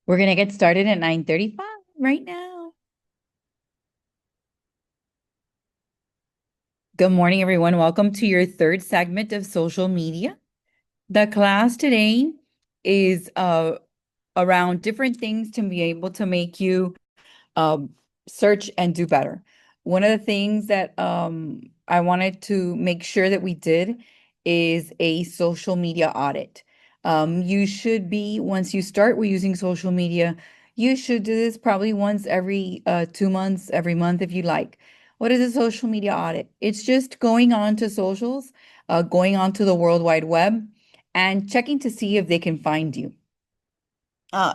We're gonna get started at 9:35 right now. Good morning, everyone. Welcome to your third segment of social media. The class today is around different things to be able to make you um, search and do better. One of the things that I wanted to make sure that we did is a social media audit. You should be, once you start with using social media, you should do this probably once every 2 months, every month if you like. What is a social media audit? It's just going on to socials, going on to the World Wide Web, and checking to see if they can find you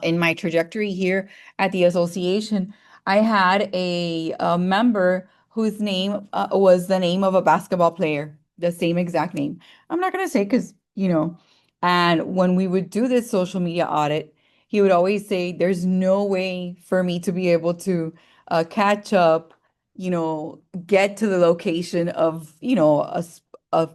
in my trajectory here at the association, I had a member whose name was the name of a basketball player, the same exact name. I'm not going to say because, and when we would do this social media audit, he would always say, there's no way for me to be able to catch up, get to the location of, a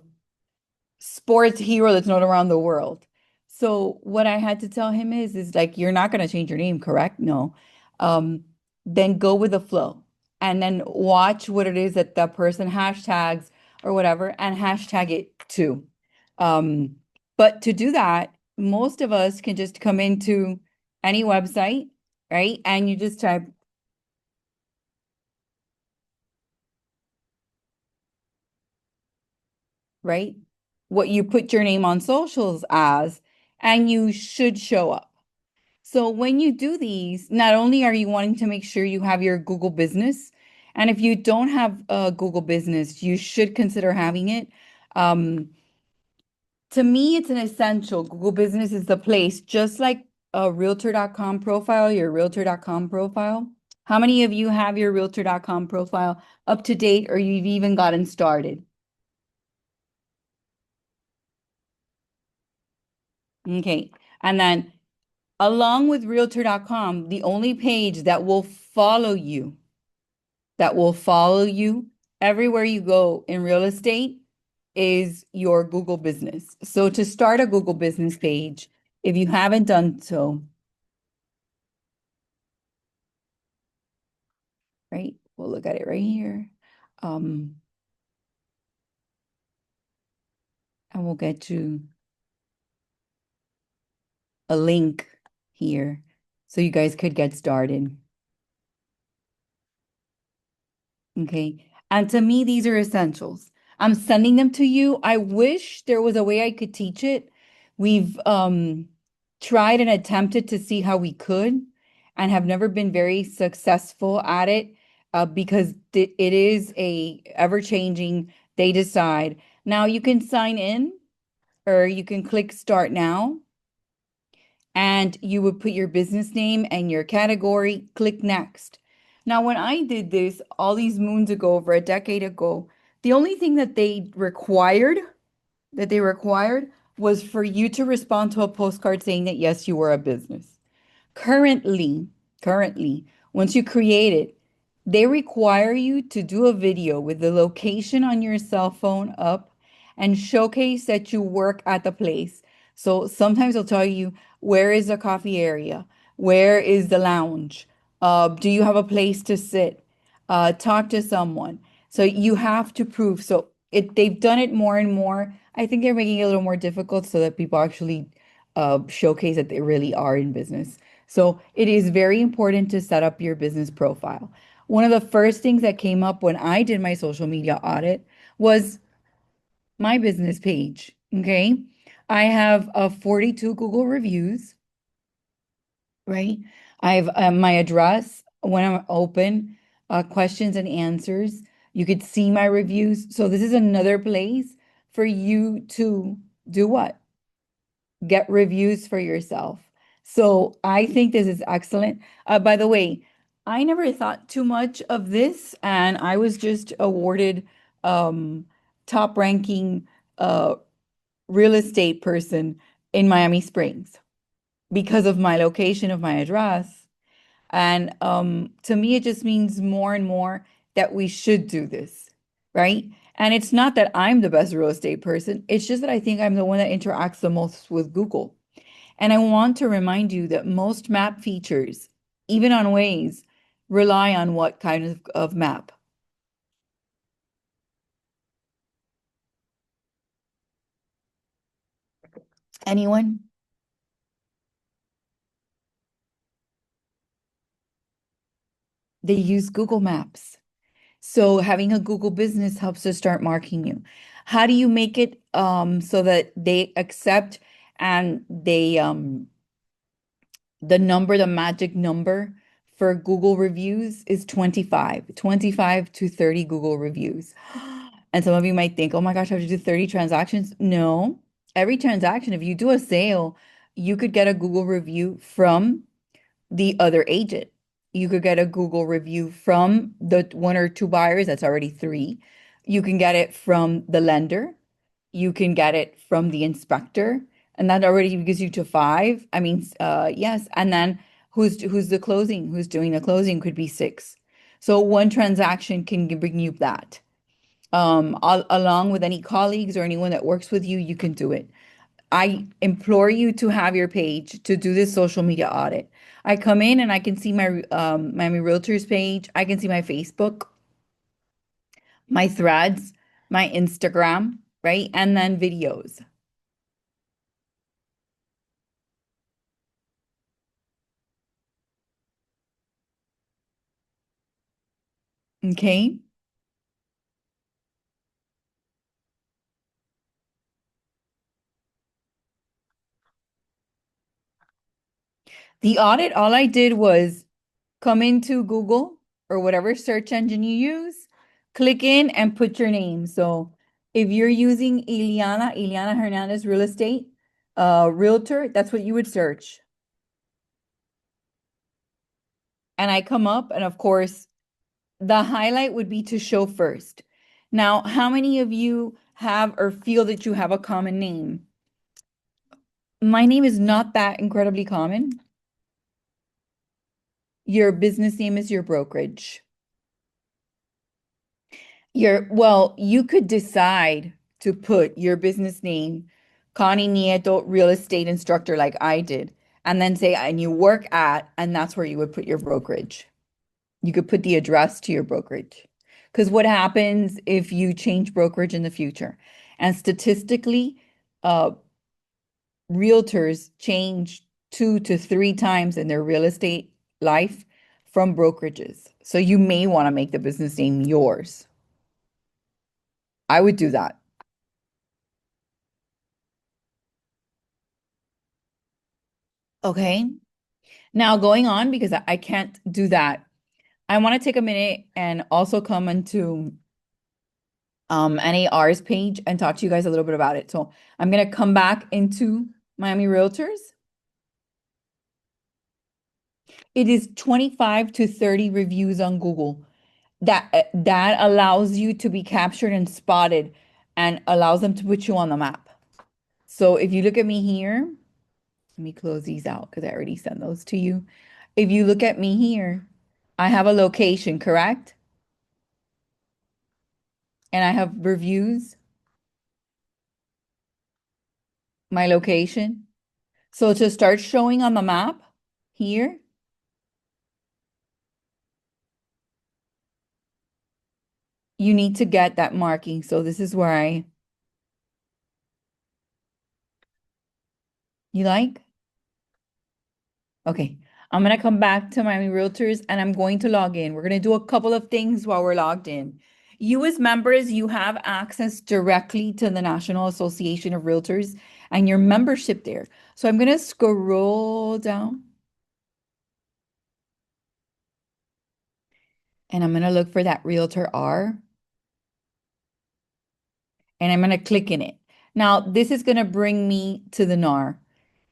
sports hero that's known around the world. So what I had to tell him is like, you're not going to change your name, correct? No. Um, then go with the flow and then watch what it is that that person hashtags or whatever and hashtag it too. Um, but to do that, most of us can just come into any website, right? And you just type, right? What you put your name on socials as, and you should show up. So when you do these, not only are you wanting to make sure you have your Google business, and if you don't have a Google business, you should consider having it. Um, to me, it's an essential. Google business is the place, just like a realtor.com profile, your realtor.com profile. How many of you have your realtor.com profile up to date or you've even gotten started? Okay. And then along with realtor.com, the only page that will follow you everywhere you go in real estate is your Google business. So to start a Google business page, if you haven't done so, right, we'll look at it right here. Um, and we'll get you a link here so you guys could get started. Okay. And to me, these are essentials. I'm sending them to you. I wish there was a way I could teach it. We've tried and attempted to see how we could and have never been very successful at it because it is a ever-changing, they decide. Now you can sign in or you can click start now and you would put your business name and your category, click next. Now, when I did this all these moons ago, over a decade ago, the only thing that they required was for you to respond to a postcard saying that yes, you were a business. Currently, currently, once you create it, they require you to do a video with the location on your cell phone up and showcase that you work at the place. So sometimes they'll tell you, where is the coffee area? Where is the lounge? Do you have a place to sit? Talk to someone. So you have to prove. So they've done it more and more. I think they're making it a little more difficult so that people actually showcase that they really are in business. So it is very important to set up your business profile. One of the first things that came up when I did my social media audit was my business page. Okay. I have 42 Google reviews, right? I have my address when I'm open, questions and answers. You could see my reviews. So this is another place for you to do what? Get reviews for yourself. So I think this is excellent. By the way, I never thought too much of this, and I was just awarded um, top ranking uh, real estate person in Miami Springs because of my location of my address. And to me, it just means more and more that we should do this, right? And it's not that I'm the best real estate person. It's just that I think I'm the one that interacts the most with Google. And I want to remind you that most map features, even on Waze, rely on what kind of map? Anyone? They use Google Maps. So having a Google business helps to start marking you. How do you make it so that they accept and they the number, the magic number for Google reviews is 25, 25 to 30 Google reviews. And some of you might think, oh my gosh, I have to do 30 transactions. No, every transaction, if you do a sale, you could get a Google review from the other agent. You could get a Google review from the one or two buyers, that's already three. You can get it from the lender. You can get it from the inspector, and that already gives you to five. I mean, yes. And then who's the closing? Who's doing the closing could be six. So one transaction can bring you that. Along with any colleagues or anyone that works with you, you can do it. I implore you to have your page to do this social media audit. I come in and I can see my Miami Realtors page. I can see my Facebook, my threads, my Instagram, right? And then videos. Okay. The audit, all I did was come into Google or whatever search engine you use, click in and put your name. So if you're using Ileana Hernandez Real Estate, Realtor, that's what you would search. And I come up, and of course, the highlight would be to show first. Now, how many of you have or feel that you have a common name? My name is not that incredibly common. Your business name is your brokerage. Well, you could decide to put your business name, Connie Nieto, real estate instructor, like I did, and then say, and you work at, and that's where you would put your brokerage. You could put the address to your brokerage. Because what happens if you change brokerage in the future? And statistically, uh, realtors change two to three times in their real estate life from brokerages. So you may want to make the business name yours. I would do that. Okay. Now going on, because I can't do that. I want to take a minute and also come into NAR's page and talk to you guys a little bit about it. So I'm gonna come back into Miami Realtors. It is 25 to 30 reviews on Google. That allows you to be captured and spotted and allows them to put you on the map. So if you look at me here, let me close these out because I already sent those to you. If you look at me here, I have a location, correct? And I have reviews, my location. So to start showing on the map here, you need to get that marking. So this is where you like? Okay. I'm gonna come back to Miami Realtors and I'm going to log in. We're gonna do a couple of things while we're logged in. You as members, you have access directly to the National Association of Realtors and your membership there. So I'm gonna scroll down and I'm gonna look for that Realtor R and I'm gonna click in it. Now, this is gonna bring me to the NAR.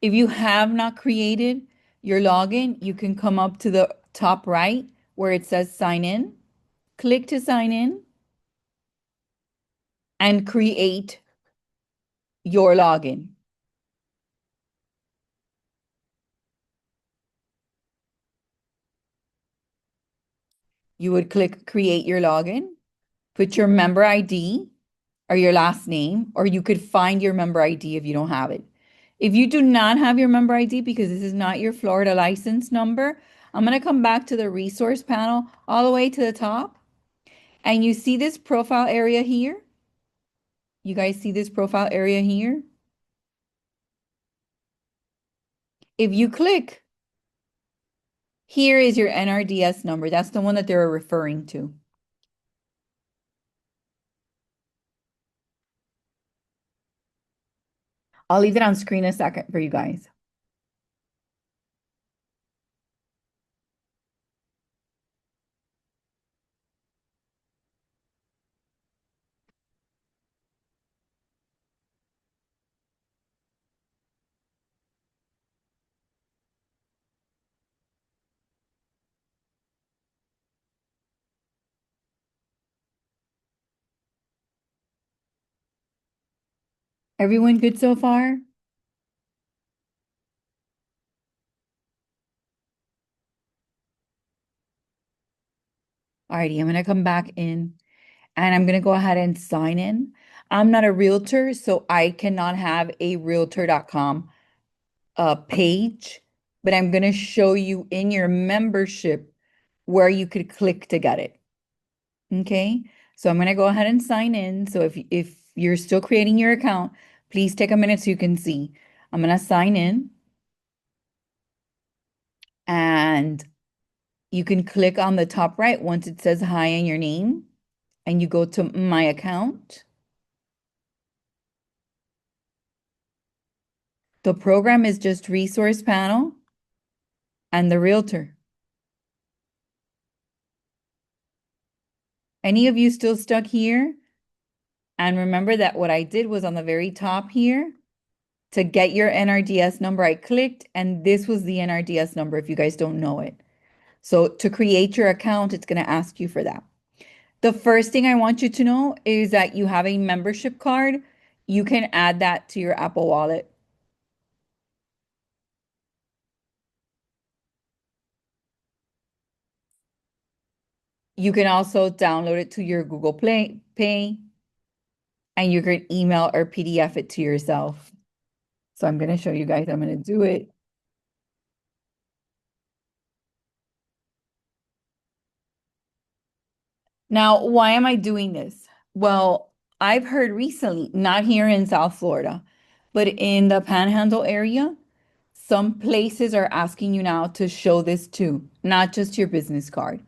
If you have not created your login, you can come up to the top right where it says sign in, click to sign in, and create your login. You would click create your login, put your member ID, or your last name, or you could find your member ID if you don't have it. If you do not have your member ID because this is not your Florida license number, I'm going to come back to the resource panel all the way to the top. And you see this profile area here? You guys see this profile area here? If you click, here is your NRDS number. That's the one that they're referring to. I'll leave it on screen a second for you guys. Everyone good so far? Alrighty, I'm gonna come back in and I'm gonna go ahead and sign in. I'm not a realtor, so I cannot have a realtor.com page, but I'm gonna show you in your membership where you could click to get it. Okay, so I'm gonna go ahead and sign in. So if you're still creating your account, please take a minute so you can see. I'm gonna sign in and you can click on the top right once it says hi in your name and you go to my account. The program is just resource panel and the realtor. Any of you still stuck here? And remember that what I did was on the very top here to get your NRDS number, I clicked and this was the NRDS number if you guys don't know it. So to create your account, it's going to ask you for that. The first thing I want you to know is that you have a membership card. You can add that to your Apple Wallet. You can also download it to your Google Pay, and you can email or PDF it to yourself. So I'm going to show you guys. I'm going to do it. Now, why am I doing this? Well, I've heard recently, not here in South Florida, but in the Panhandle area, some places are asking you now to show this too, not just your business card.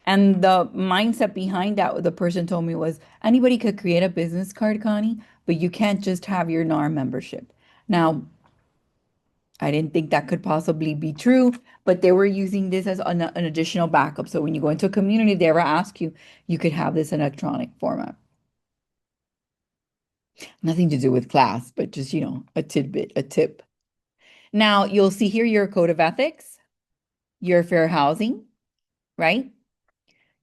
And the mindset behind that, what the person told me was anybody could create a business card, Connie, but you can't just have your NAR membership. Now, I didn't think that could possibly be true, but they were using this as an additional backup. So when you go into a community, they ever ask you, you could have this in electronic format. Nothing to do with class, but just, a tidbit, a tip. Now, you'll see here your code of ethics, your fair housing, right?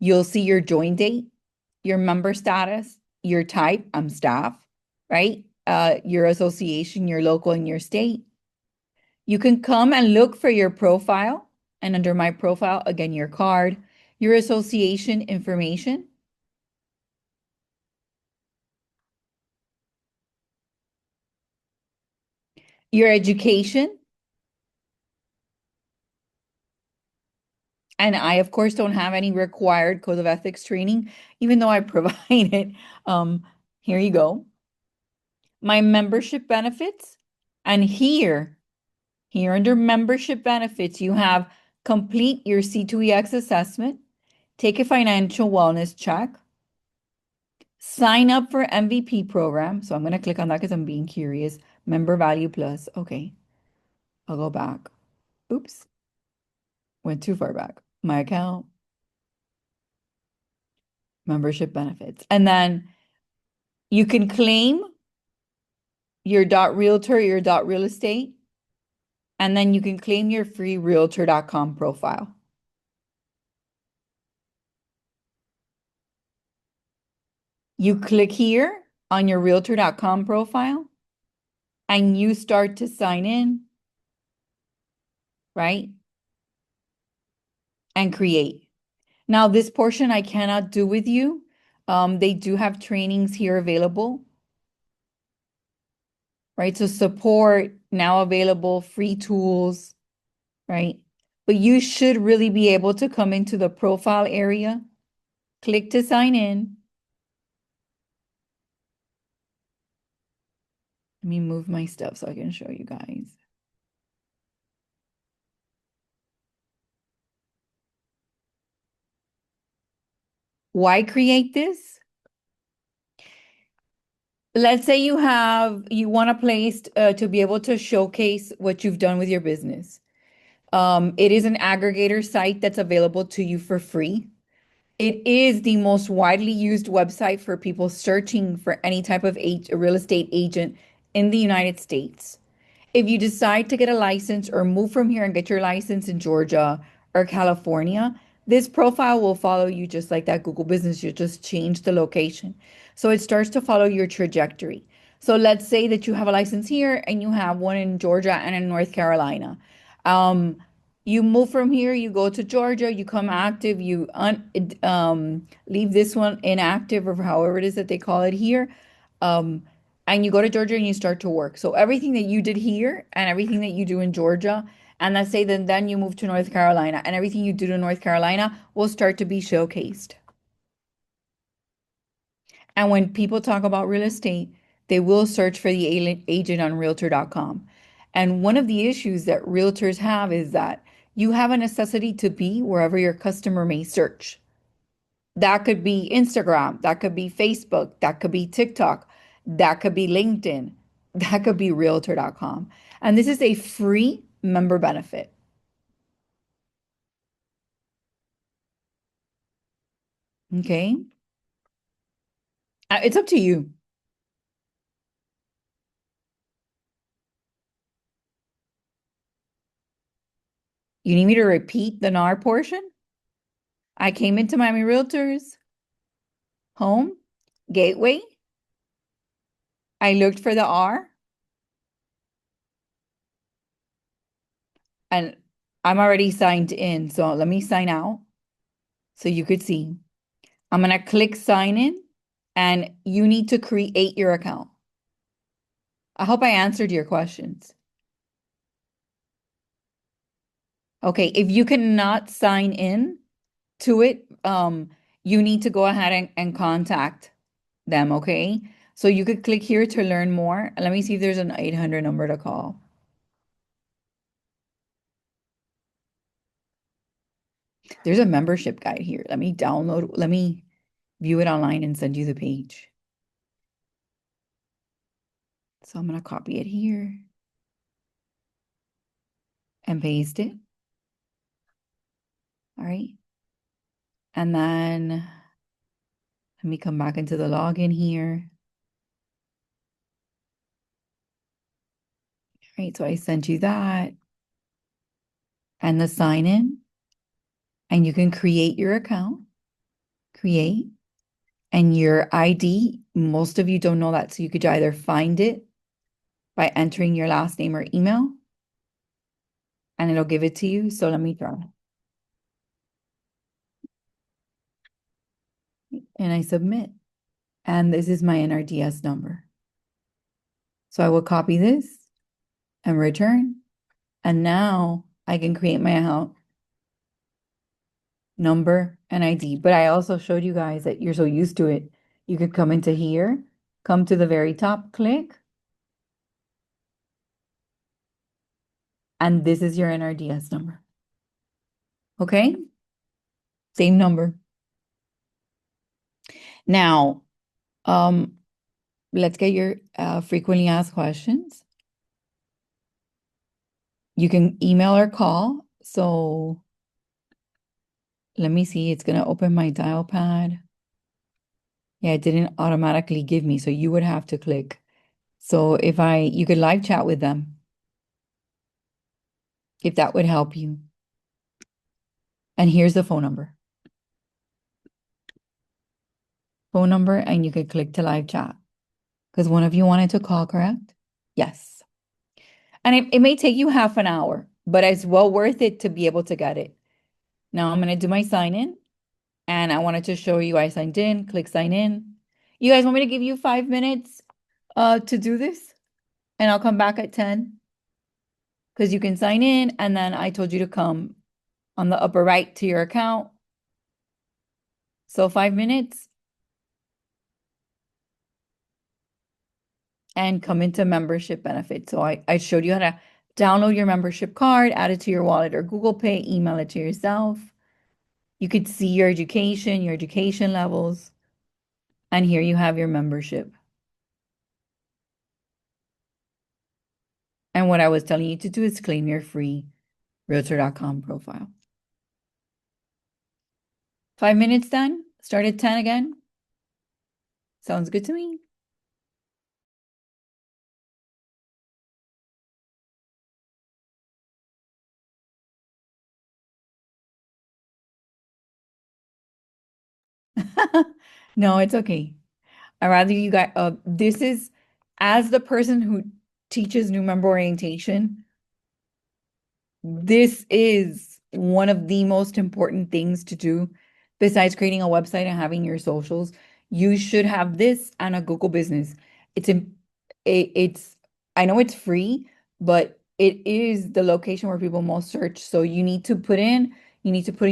You'll see your join date, your member status, your type, I'm staff, right? Your association, your local, and your state. You can come and look for your profile. And under my profile, again, your card, your association information, your education. And I, of course, don't have any required code of ethics training, even though I provide it. Here you go. My membership benefits. And here under membership benefits, you have complete your C2EX assessment, take a financial wellness check, sign up for MVP program. So I'm going to click on that because I'm being curious. Member value plus. Okay, I'll go back. Oops, went too far back. My account, membership benefits. And then you can claim your .realtor, your .real estate, and then you can claim your free realtor.com profile. You click here on your realtor.com profile and you start to sign in, right? And create. Now, this portion I cannot do with you They do have trainings here available, right? So support now available, free tools, right? But you should really be able to come into the profile area, click to sign in. Let me move my stuff so I can show you guys. Why create this? Let's say you want a place to be able to showcase what you've done with your business. It is an aggregator site that's available to you for free. It is the most widely used website for people searching for any type of a real estate agent in the United States. If you decide to get a license or move from here and get your license in Georgia or California, this profile will follow you just like that Google business. You just change the location. So it starts to follow your trajectory. So let's say that you have a license here and you have one in Georgia and in North Carolina. Um, you move from here, you go to Georgia, you come active, leave this one inactive or however it is that they call it here. Um, and you go to Georgia and you start to work. So everything that you did here and everything that you do in Georgia, and let's say then you move to North Carolina and everything you do to North Carolina will start to be showcased. And when people talk about real estate, they will search for the agent on realtor.com. And one of the issues that realtors have is that you have a necessity to be wherever your customer may search. That could be Instagram, that could be Facebook, that could be TikTok, that could be LinkedIn, that could be realtor.com. And this is a free member benefit. Okay. It's up to you. You need me to repeat the NAR portion? I came into Miami Realtors, home, gateway. I looked for the R and I'm already signed in. So let me sign out so you could see. I'm going to click sign in and you need to create your account. I hope I answered your questions. Okay, if you cannot sign in to it, you need to go ahead and contact them, okay? So you could click here to learn more. Let me see if there's an 800 number to call. There's a membership guide here. Let me view it online and send you the page. So I'm gonna copy it here and paste it. All right. And then let me come back into the login here. All right, so I sent you that and the sign in, and you can create your account, create, and your ID. Most of you don't know that, so you could either find it by entering your last name or email, and it'll give it to you. So let me try. And I submit. And this is my NRDS number. So I will copy this and return. And now I can create my account number and ID. But I also showed you guys that you're so used to it. You could come into here, come to the very top, click, and this is your NRDS number. Okay? Same number. Now, let's get your frequently asked questions. You can email or call. So let me see. It's going to open my dial pad. Yeah, it didn't automatically give me. So you would have to click. So you could live chat with them if that would help you. And here's the phone number. Phone number, and you could click to live chat. Because one of you wanted to call, correct? Yes. And it may take you half an hour, but it's well worth it to be able to get it. Now I'm going to do my sign in and I wanted to show you I signed in, click sign in. You guys want me to give you 5 minutes to do this? And I'll come back at 10 because you can sign in and then I told you to come on the upper right to your account. So 5 minutes and come into membership benefits. So I showed you how to download your membership card, add it to your wallet or Google Pay, email it to yourself. You could see your education levels, and here you have your membership. And what I was telling you to do is claim your free realtor.com profile. 5 minutes done. Start at 10 again. Sounds good to me. No, it's okay. I rather you guys, this is as the person who teaches new member orientation, this is one of the most important things to do besides creating a website and having your socials. You should have this and a Google business. It's in, it's I know it's free, but it is the location where people most search. So you need to put in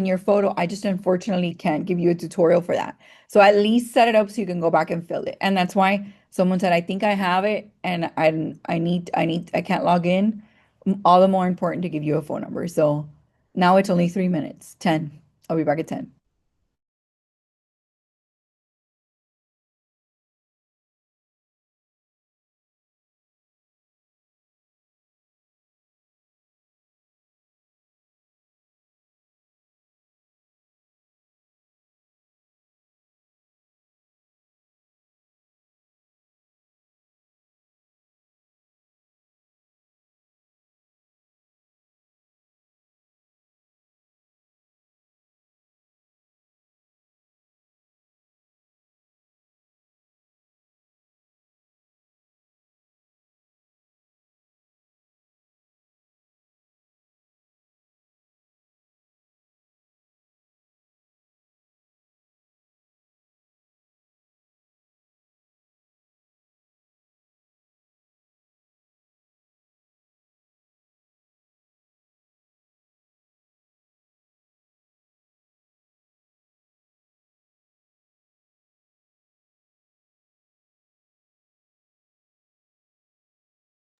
your photo. I just unfortunately can't give you a tutorial for that. So at least set it up so you can go back and fill it. And that's why someone said, I think I have it and I can't log in, all the more important to give you a phone number. So now it's only 3 minutes, 10. I'll be back at 10.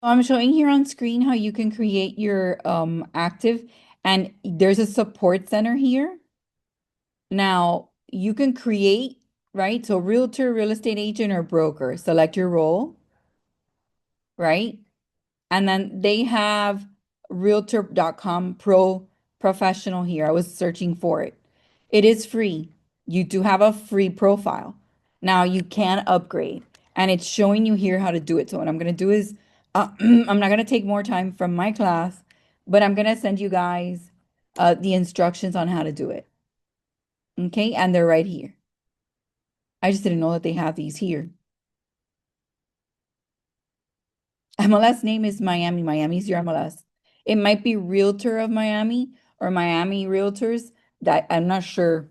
I'm showing here on screen how you can create your active, and there's a support center here. Now you can create, right? So realtor, real estate agent, or broker, select your role, right? And then they have realtor.com pro professional here. I was searching for it. It is free. You do have a free profile. Now you can upgrade, and it's showing you here how to do it. So what I'm going to do is I'm not going to take more time from my class, but I'm going to send you guys the instructions on how to do it. Okay, and they're right here. I just didn't know that they have these here. MLS name is Miami. Miami's your MLS. It might be Realtor of Miami or Miami Realtors. That I'm not sure.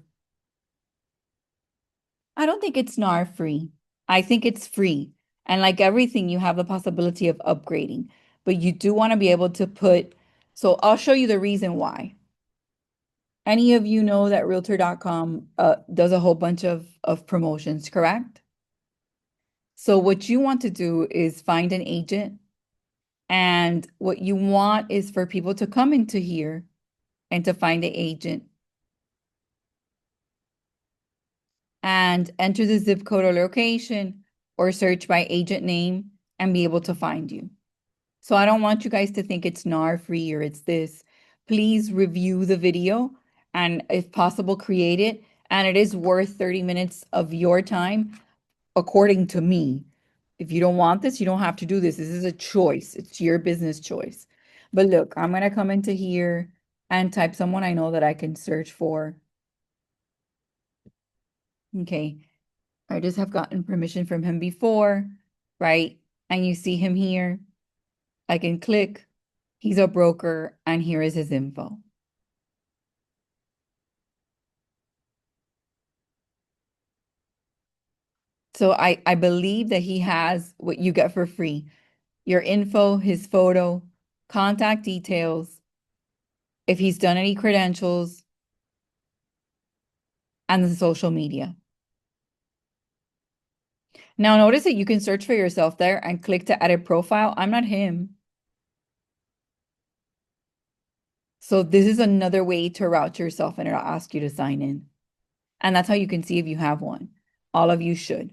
I don't think it's NAR free. I think it's free. And like everything, you have the possibility of upgrading, but you do want to be able to put, so I'll show you the reason why. Any of you know that realtor.com does a whole bunch of promotions, correct? So what you want to do is find an agent, and what you want is for people to come into here and to find the agent and enter the zip code or location or search by agent name and be able to find you. So I don't want you guys to think it's NAR free or it's this. Please review the video and if possible, create it. And it is worth 30 minutes of your time, according to me. If you don't want this, you don't have to do this. This is a choice. It's your business choice. But look, I'm going to come into here and type someone I know that I can search for. Okay. I just have gotten permission from him before, right? And you see him here. I can click. He's a broker, and here is his info. So I believe that he has what you get for free. Your info, his photo, contact details, if he's done any credentials, and the social media. Now notice that you can search for yourself there and click to edit profile. I'm not him. So this is another way to route yourself and it'll ask you to sign in. And that's how you can see if you have one. All of you should.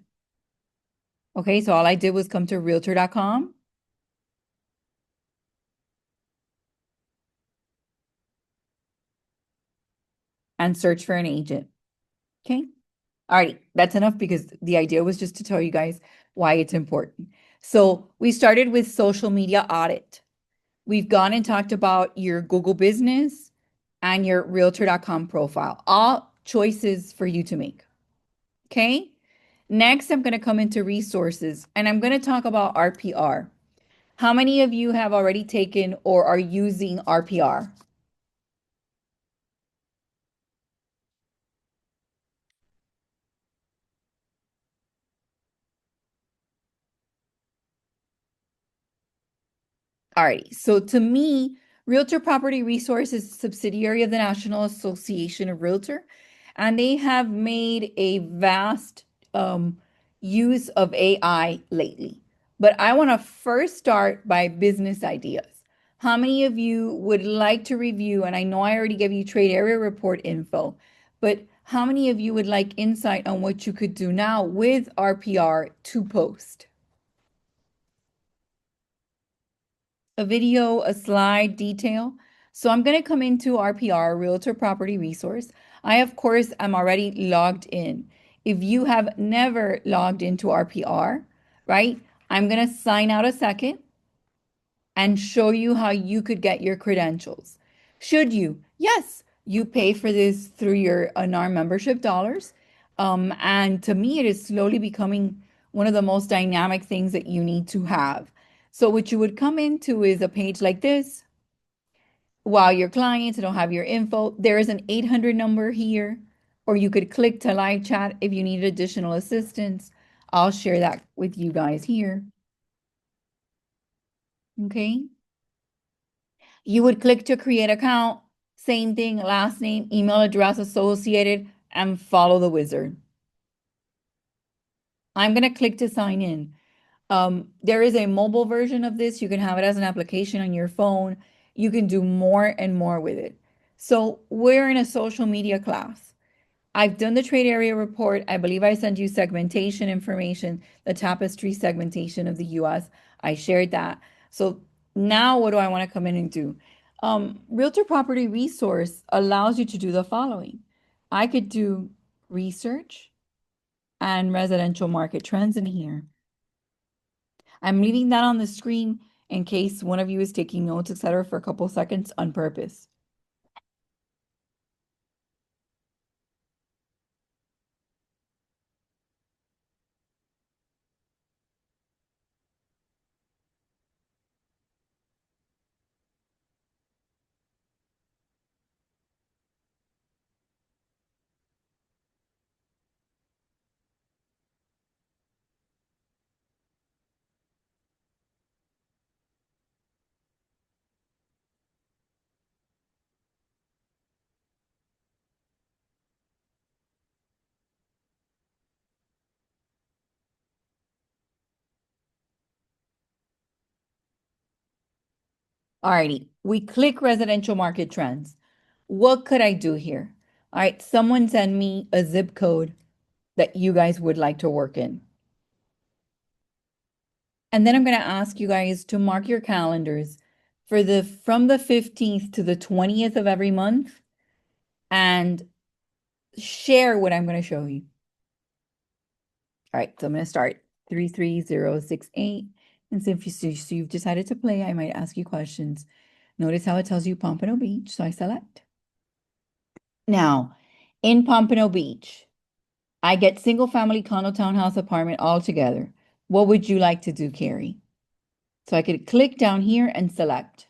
Okay, so all I did was come to realtor.com and search for an agent. Okay. All right, that's enough because the idea was just to tell you guys why it's important. So we started with social media audit. We've gone and talked about your Google business and your realtor.com profile, all choices for you to make. Okay. Next, I'm going to come into resources and I'm going to talk about RPR. How many of you have already taken or are using RPR? All right. So to me, Realtor Property Resource is a subsidiary of the National Association of Realtor, and they have made a vast use of AI lately. But I want to first start by business ideas. How many of you would like to review? And I know I already gave you trade area report info, but how many of you would like insight on what you could do now with RPR to post? A video, a slide, detail. So I'm going to come into RPR, Realtor Property Resource. I, of course, am already logged in. If you have never logged into RPR, right, I'm going to sign out a second and show you how you could get your credentials. Should you? Yes, you pay for this through your UNAR membership dollars. And to me, it is slowly becoming one of the most dynamic things that you need to have. So what you would come into is a page like this. While your clients don't have your info, there is an 800 number here, or you could click to live chat if you need additional assistance. I'll share that with you guys here. Okay. You would click to create account, same thing, last name, email address associated, and follow the wizard. I'm going to click to sign in. There is a mobile version of this. You can have it as an application on your phone. You can do more and more with it. So we're in a social media class. I've done the trade area report. I believe I sent you segmentation information, the tapestry segmentation of the US. I shared that. So now what do I want to come in and do? Realtor Property Resource allows you to do the following. I could do research and residential market trends in here. I'm leaving that on the screen in case one of you is taking notes, etc., for a couple seconds on purpose. Alrighty, we click residential market trends. What could I do here? All right, someone send me a zip code that you guys would like to work in. And then I'm going to ask you guys to mark your calendars for from the 15th to the 20th of every month and share what I'm going to show you. All right, so I'm going to start 33068. And so if you've decided to play, I might ask you questions. Notice how it tells you Pompano Beach, so I select. Now, in Pompano Beach, I get single family condo townhouse apartment all together. What would you like to do, Carrie? So I could click down here and select.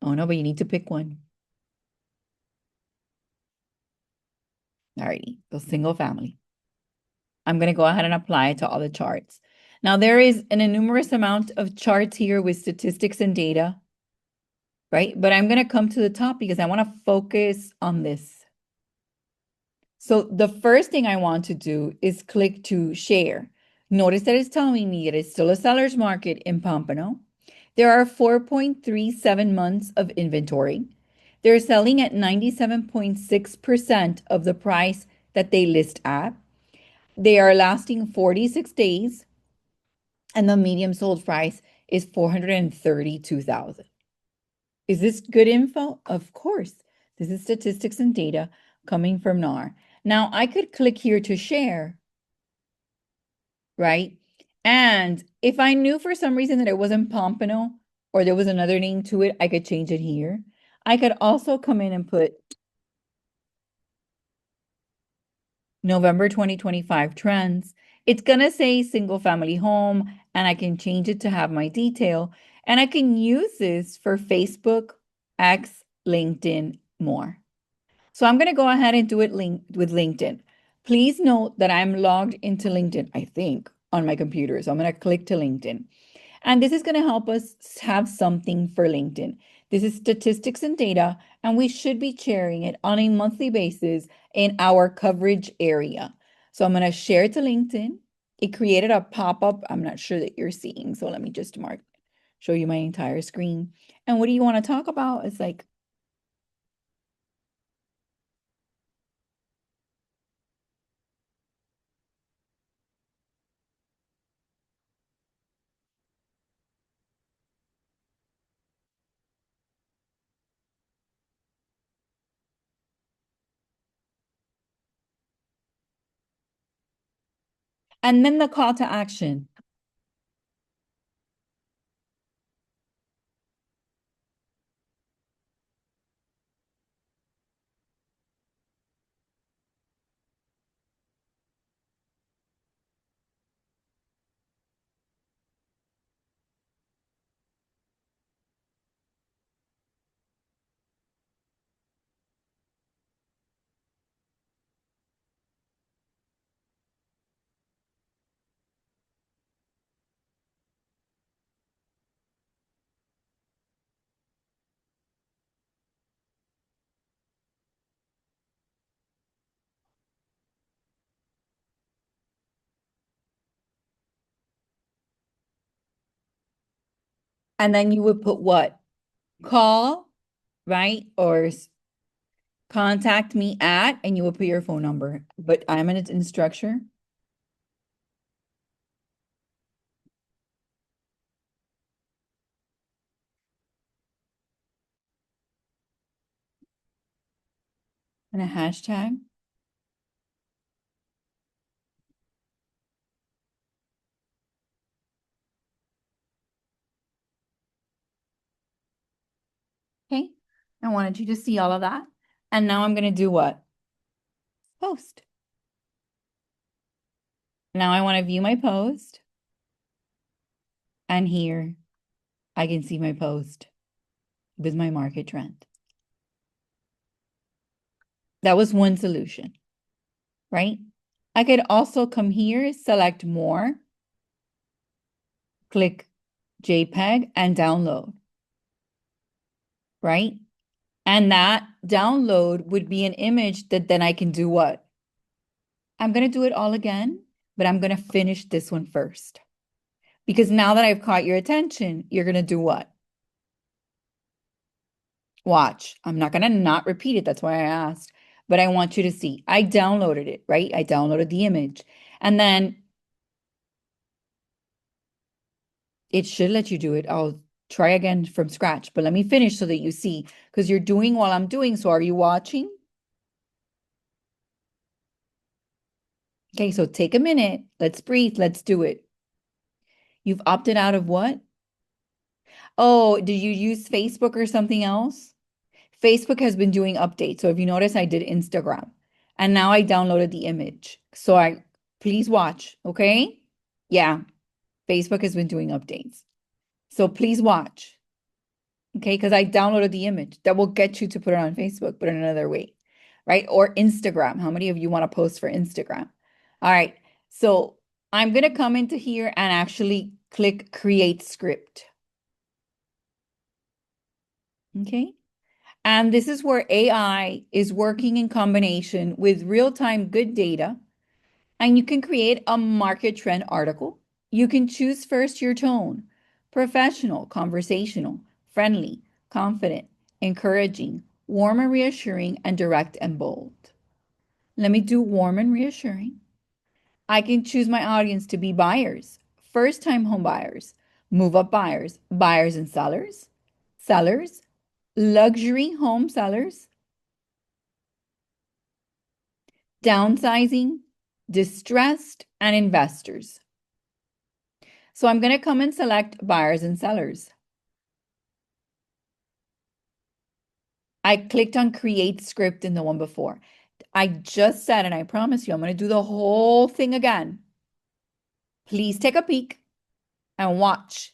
Oh no, but you need to pick one. Alrighty, so single family. I'm going to go ahead and apply it to all the charts. Now, there is an enormous amount of charts here with statistics and data, right? But I'm going to come to the top because I want to focus on this. So the first thing I want to do is click to share. Notice that it's telling me it is still a seller's market in Pompano. There are 4.37 months of inventory. They're selling at 97.6% of the price that they list at. They are lasting 46 days, and the medium sold price is 432,000. Is this good info? Of course. This is statistics and data coming from NAR. Now I could click here to share, right? And if I knew for some reason that it wasn't Pompano or there was another name to it, I could change it here. I could also come in and put November 2025 trends. It's gonna say single family home, and I can change it to have my detail. And I can use this for Facebook, X, LinkedIn, more. So I'm gonna go ahead and do it with LinkedIn. Please note that I'm logged into LinkedIn, I think, on my computer. So I'm gonna click to LinkedIn. And this is going to help us have something for LinkedIn. This is statistics and data, and we should be sharing it on a monthly basis in our coverage area. So I'm going to share it to LinkedIn. It created a pop-up I'm not sure that you're seeing. So let me just show you my entire screen. And what do you want to talk about? It's like, and then the call to action. And then you would put what? Call, right? Or contact me at, and you will put your phone number. But I'm an instructor. And a hashtag. Okay. I wanted you to see all of that. And now I'm going to do what? Post. Now I want to view my post. And here I can see my post with my market trend. That was one solution, right? I could also come here, select more, click JPEG and download, right? And that download would be an image that then I can do what? I'm going to do it all again, but I'm going to finish this one first. Because now that I've caught your attention, you're going to do what? Watch. I'm not going to not repeat it. That's why I asked. But I want you to see. I downloaded it, right? I downloaded the image. And then it should let you do it. I'll try again from scratch. But let me finish so that you see. Because you're doing while I'm doing. So are you watching? Okay, so take a minute. Let's breathe. Let's do it. You've opted out of what? Oh, did you use Facebook or something else? Facebook has been doing updates. So if you notice, I did Instagram. And now I downloaded the image. So please watch, okay? Yeah, Facebook has been doing updates. So please watch. Okay, because I downloaded the image that will get you to put it on Facebook, but in another way, right? Or Instagram. How many of you want to post for Instagram? All right, so I'm going to come into here and actually click create script. Okay, and this is where AI is working in combination with real-time good data, and you can create a market trend article. You can choose first your tone, professional, conversational, friendly, confident, encouraging, warm and reassuring, and direct and bold. Let me do warm and reassuring. I can choose my audience to be buyers, first-time home buyers, move-up buyers, buyers and sellers, sellers, luxury home sellers, downsizing, distressed, and investors. So I'm going to come and select buyers and sellers. I clicked on create script in the one before. I just said, and I promise you, I'm going to do the whole thing again. Please take a peek and watch.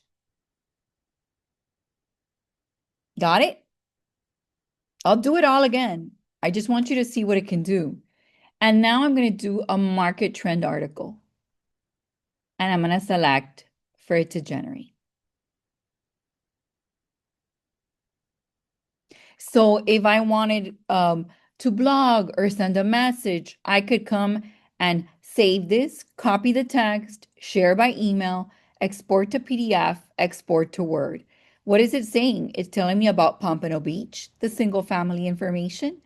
Got it? I'll do it all again. I just want you to see what it can do. And now I'm going to do a market trend article. And I'm going to select for it to generate. So if I wanted to blog or send a message, I could come and save this, copy the text, share by email, export to PDF, export to Word. What is it saying? It's telling me about Pompano Beach, the single family information,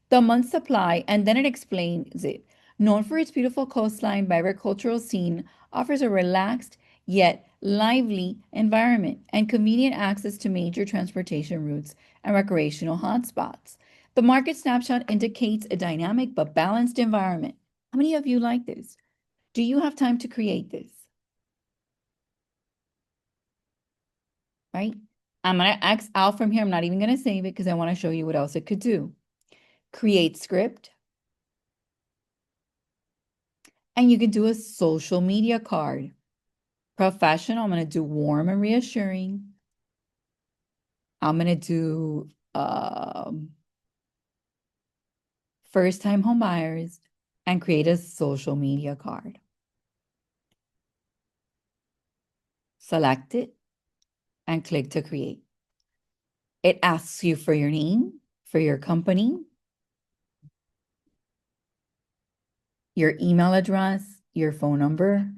the month supply, and then it explains it. Known for its beautiful coastline, vibrant cultural scene, offers a relaxed yet lively environment and convenient access to major transportation routes and recreational hotspots. The market snapshot indicates a dynamic but balanced environment. How many of you like this? Do you have time to create this? Right? I'm going to X out from here. I'm not even going to save it because I want to show you what else it could do. Create script. And you can do a social media card. Professional, I'm going to do warm and reassuring. I'm going to do first-time home buyers and create a social media card. Select it and click to create. It asks you for your name, for your company, your email address, your phone number.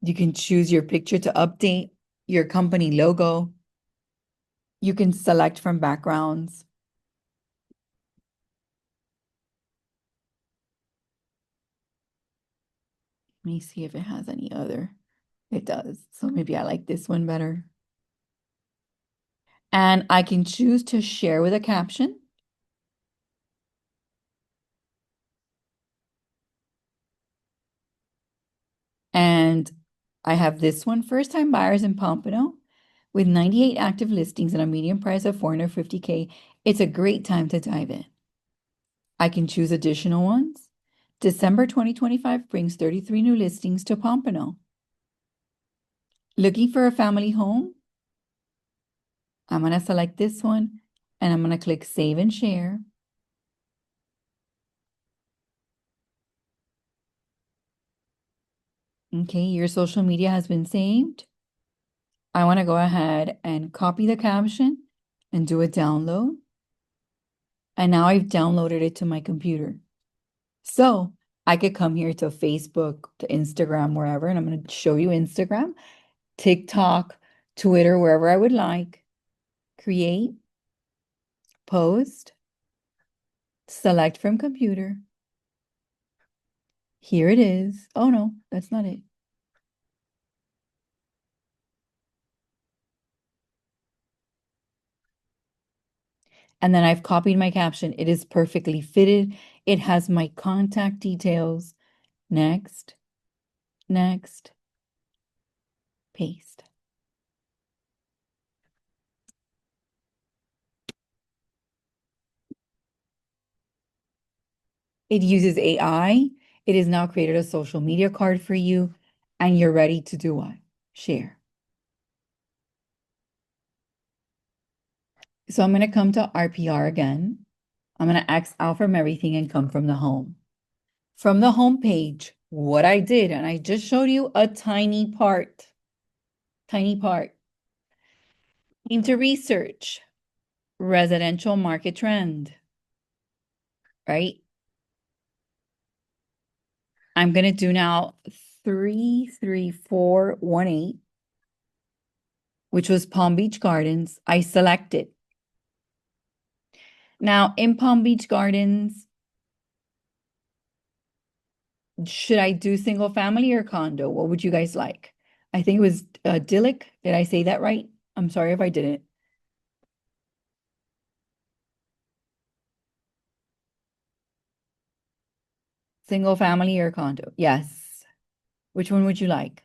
You can choose your picture to update, your company logo. You can select from backgrounds. Let me see if it has any other. It does. So maybe I like this one better. And I can choose to share with a caption. And I have this one, first-time buyers in Pompano with 98 active listings and a median price of $450K. It's a great time to dive in. I can choose additional ones. December 2025 brings 33 new listings to Pompano. Looking for a family home? I'm going to select this one and I'm going to click save and share. Okay, your social media has been saved. I want to go ahead and copy the caption and do a download. And now I've downloaded it to my computer. So I could come here to Facebook, to Instagram, wherever, and I'm going to show you Instagram, TikTok, Twitter, wherever I would like. Create, post, select from computer. Here it is. Oh no, that's not it. And then I've copied my caption. It is perfectly fitted. It has my contact details. Next, next, paste. It uses AI. It has now created a social media card for you, and you're ready to do what? Share. So I'm going to come to RPR again. I'm going to X out from everything and come from the home. From the home page, what I did, and I just showed you a tiny part. Into research, residential market trend, right? I'm going to do now 33418, which was Palm Beach Gardens. I selected. Now in Palm Beach Gardens, should I do single family or condo? What would you guys like? I think it was Dillick. Did I say that right? I'm sorry if I didn't. Single family or condo? Yes. Which one would you like?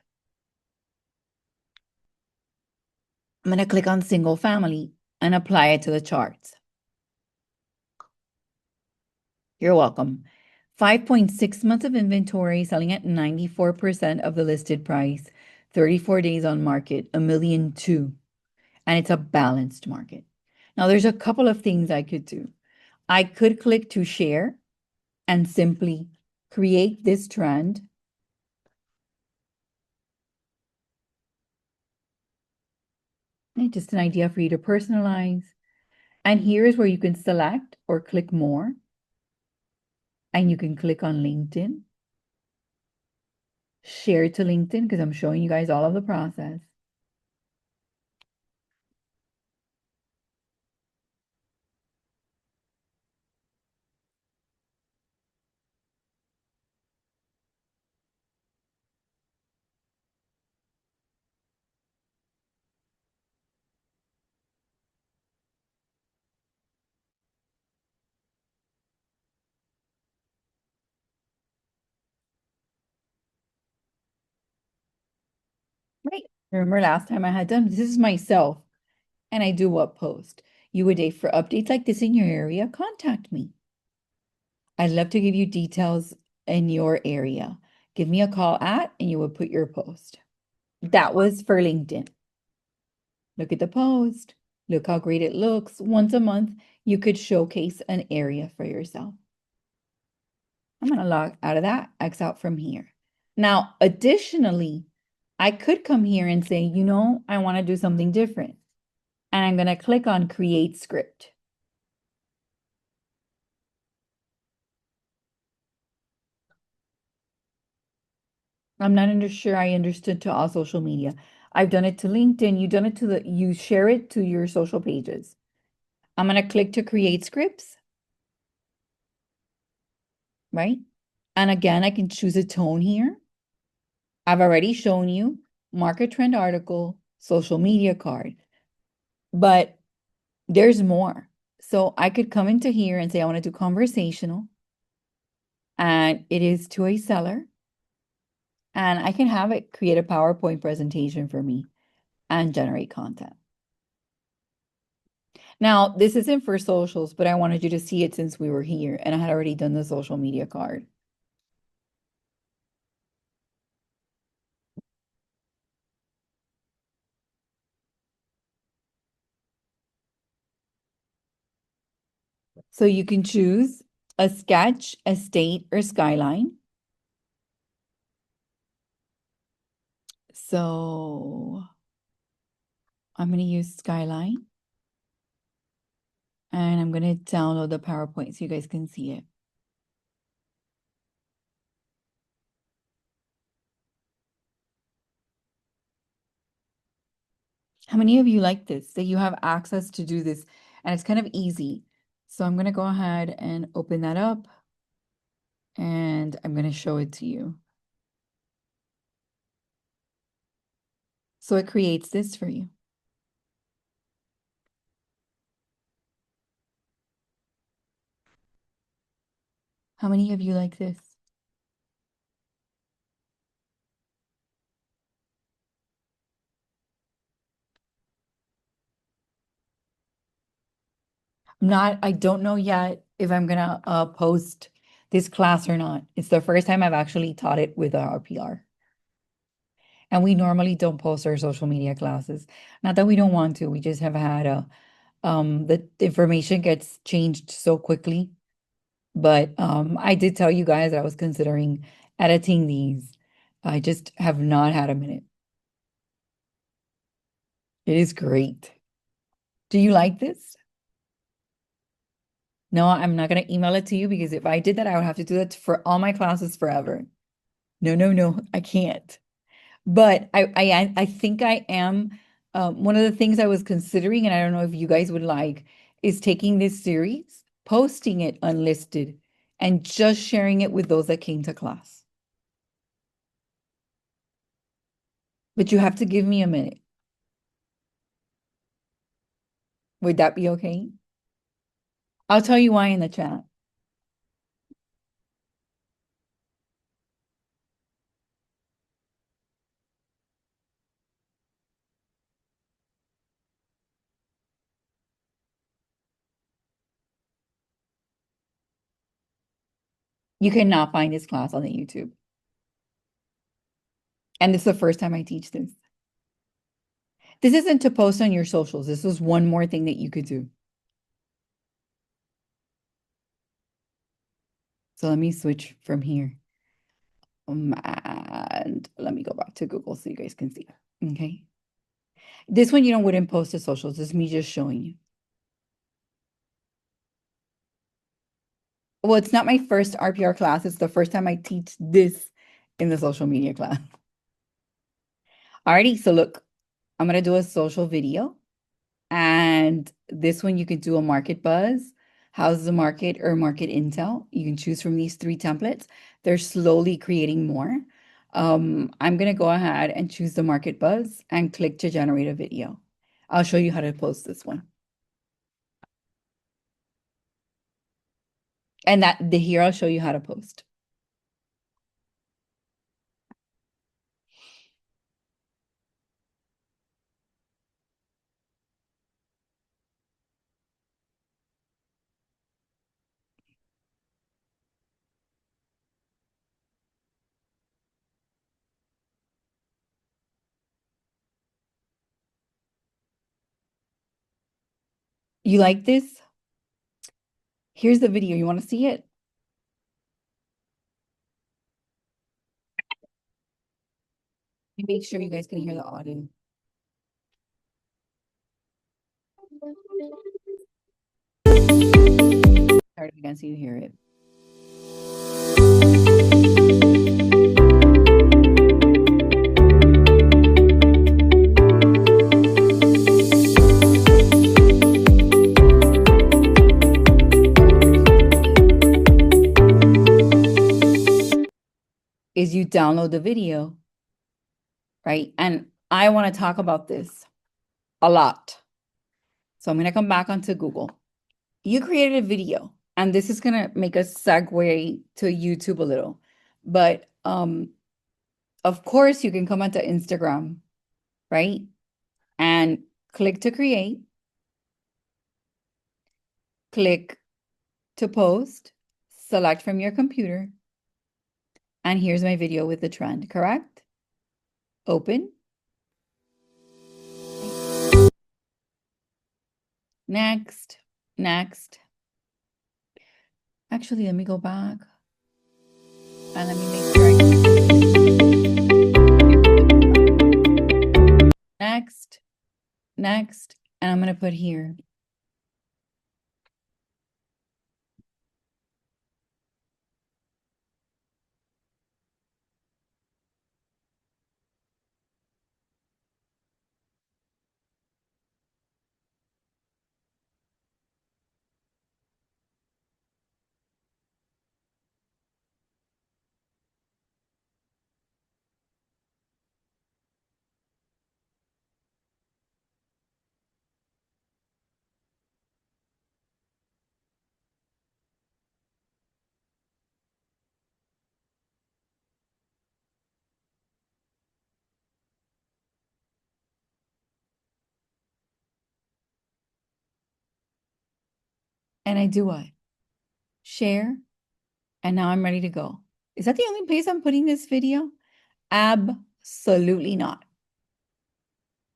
I'm going to click on single family and apply it to the charts. You're welcome. 5.6 months of inventory selling at 94% of the listed price, 34 days on market, 1,000,002. And it's a balanced market. Now, there's a couple of things I could do. I could click to share and simply create this trend. And just an idea for you to personalize. And here is where you can select or click more. And you can click on LinkedIn. Share it to LinkedIn because I'm showing you guys all of the process. Right. Remember last time I had done this is myself and I do what post. You would date for updates like this in your area, contact me. I'd love to give you details in your area. Give me a call at and you would put your post. That was for LinkedIn. Look at the post. Look how great it looks. Once a month, you could showcase an area for yourself. I'm going to log out of that, X out from here. Now, additionally, I could come here and say, I want to do something different. And I'm going to click on Create Script. I'm not sure I understood to all social media. I've done it to LinkedIn. You've done it you share it to your social pages. I'm going to click to create scripts, right? And again, I can choose a tone here. I've already shown you market trend article, social media card, but there's more. So I could come into here and say, I want to do conversational, and it is to a seller, and I can have it create a PowerPoint presentation for me and generate content. Now, this isn't for socials, but I wanted you to see it since we were here and I had already done the social media card. So you can choose a sketch, estate, or skyline. So I'm going to use skyline and I'm going to download the PowerPoint so you guys can see it. How many of you like this, that you have access to do this? And it's kind of easy. So I'm going to go ahead and open that up and I'm going to show it to you. So it creates this for you. How many of you like this? I don't know yet if I'm gonna post this class or not. It's the first time I've actually taught it with our PR. And we normally don't post our social media classes. Not that we don't want to, we just have had The information gets changed so quickly. But I did tell you guys I was considering editing these. I just have not had a minute. It is great. Do you like this? No, I'm not going to email it to you because if I did that, I would have to do that for all my classes forever. No, no, no, I can't. But I think I am. One of the things I was considering, and I don't know if you guys would like, is taking this series, posting it unlisted, and just sharing it with those that came to class. But you have to give me a minute. Would that be okay? I'll tell you why in the chat. You cannot find this class on the YouTube. And this is the first time I teach this. This isn't to post on your socials. This was one more thing that you could do. So let me switch from here. And let me go back to Google so you guys can see. Okay. This one you don't wouldn't post to socials. This is me just showing you. Well, it's not my first RPR class. It's the first time I teach this in the social media class. Alrighty, so look, I'm gonna do a social video. And this one you could do a market buzz, how's the market or market intel. You can choose from these three templates. They're slowly creating more. I'm gonna go ahead and choose the market buzz and click to generate a video. I'll show you how to post this one. And here I'll show you how to post. You like this? Here's the video. You want to see it? Make sure you guys can hear the audio. Start again so you hear it. Is you download the video, right? And I want to talk about this a lot. So I'm going to come back onto Google. You created a video, and this is going to make us segue to YouTube a little. But of course, you can come onto Instagram, right? And click to create, click to post, select from your computer. And here's my video with the trend, correct? Open. Next, next. Actually, let me go back. And let me make sure next, next. And I'm going to put here. And I do what? Share. And now I'm ready to go. Is that the only place I'm putting this video? Absolutely not.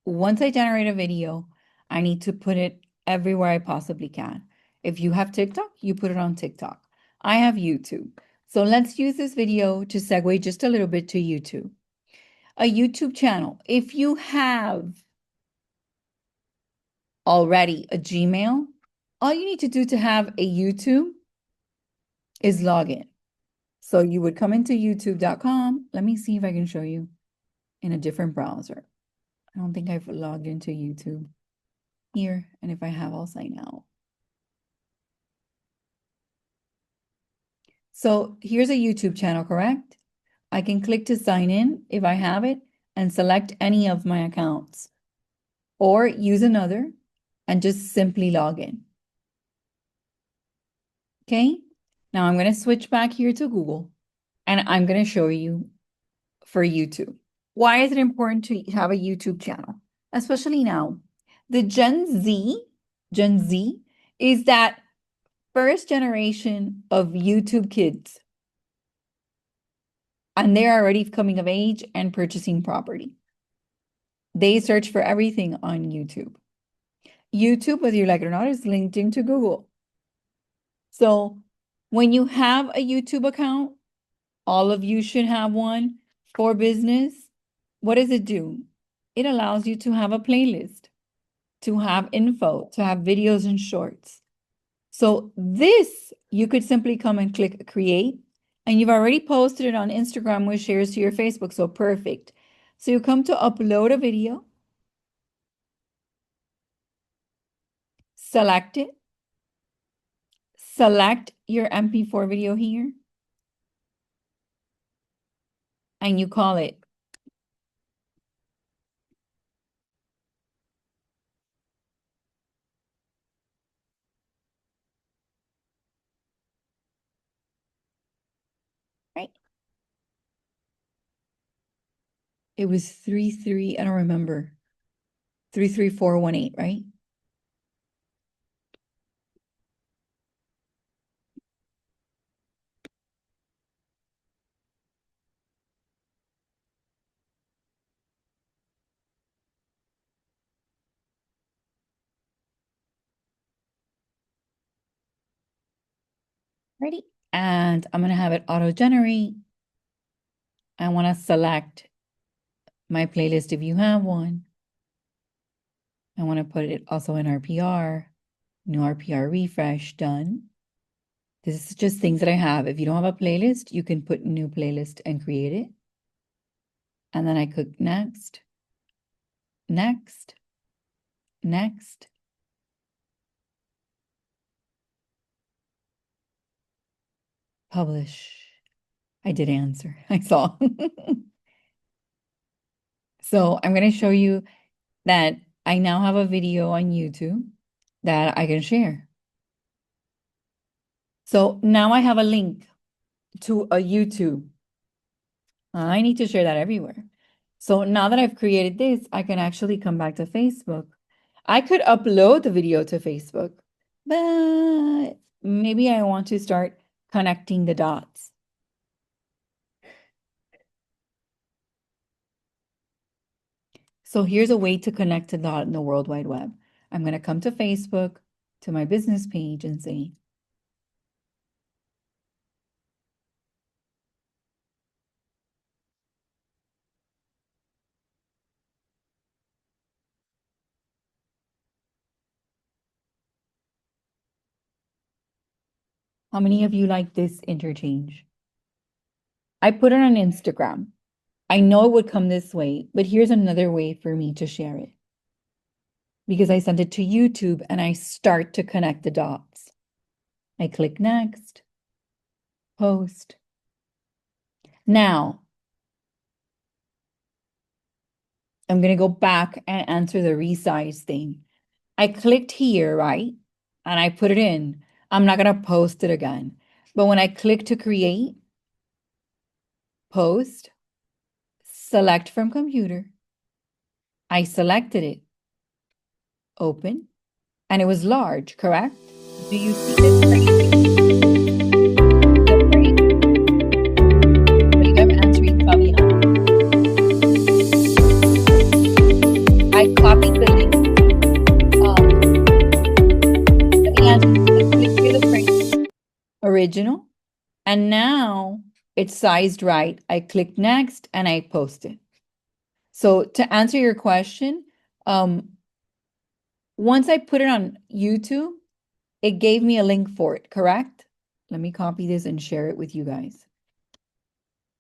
Once I generate a video, I need to put it everywhere I possibly can. If you have TikTok, you put it on TikTok. I have YouTube. So let's use this video to segue just a little bit to YouTube. A YouTube channel. If you have already a Gmail, all you need to do to have a YouTube is log in. So you would come into youtube.com. Let me see if I can show you in a different browser. I don't think I've logged into YouTube here. And if I have, I'll sign out. So here's a YouTube channel, correct? I can click to sign in if I have it and select any of my accounts or use another and just simply log in. Okay, now I'm going to switch back here to Google and I'm going to show you for YouTube. Why is it important to have a YouTube channel? Especially now, the Gen Z is that first generation of YouTube kids. And they're already coming of age and purchasing property. They search for everything on YouTube. YouTube, whether you like it or not, is linked into Google. So when you have a YouTube account, all of you should have one for business. What does it do? It allows you to have a playlist, to have info, to have videos and shorts. So this, you could simply come and click create, and you've already posted it on Instagram with shares to your Facebook, so perfect. So you come to upload a video, select it, select your MP4 video here, and you call it. Right? It was 33, I don't remember, 33418, right? Ready? And I'm gonna have it auto-generate. I wanna select my playlist if you have one. I wanna put it also in RPR, new RPR refresh, done. This is just things that I have. If you don't have a playlist, you can put new playlist and create it. And then I click next, next, next. Publish. I did answer. I saw. So I'm going to show you that I now have a video on YouTube that I can share. So now I have a link to a YouTube. I need to share that everywhere. So now that I've created this, I can actually come back to Facebook. I could upload the video to Facebook, but maybe I want to start connecting the dots. So here's a way to connect a dot in the World Wide Web. I'm going to come to Facebook, to my business page and say, how many of you like this interchange? I put it on Instagram. I know it would come this way, but here's another way for me to share it. Because I sent it to YouTube and I start to connect the dots. I click next, post. Now, I'm going to go back and answer the resize thing. I clicked here, right? And I put it in. I'm not going to post it again. But when I click to create, post, select from computer, I selected it, open, and it was large, correct? Do you see this frame? The frame? Believe I'm answering Fabiana. I copied the link And I click here the print original. And now it's sized right. I click next and I post it. So to answer your question, once I put it on YouTube, it gave me a link for it, correct? Let me copy this and share it with you guys.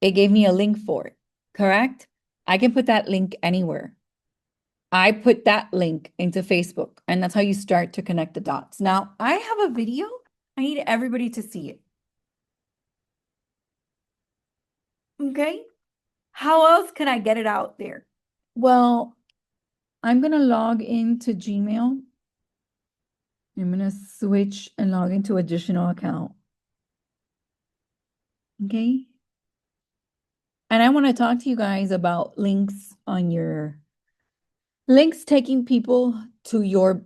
It gave me a link for it, correct? I can put that link anywhere. I put that link into Facebook, and that's how you start to connect the dots. Now, I have a video. I need everybody to see it. Okay? How else can I get it out there? Well, I'm going to log into Gmail. I'm going to switch and log into additional account. Okay? And I want to talk to you guys about links on your links taking people to your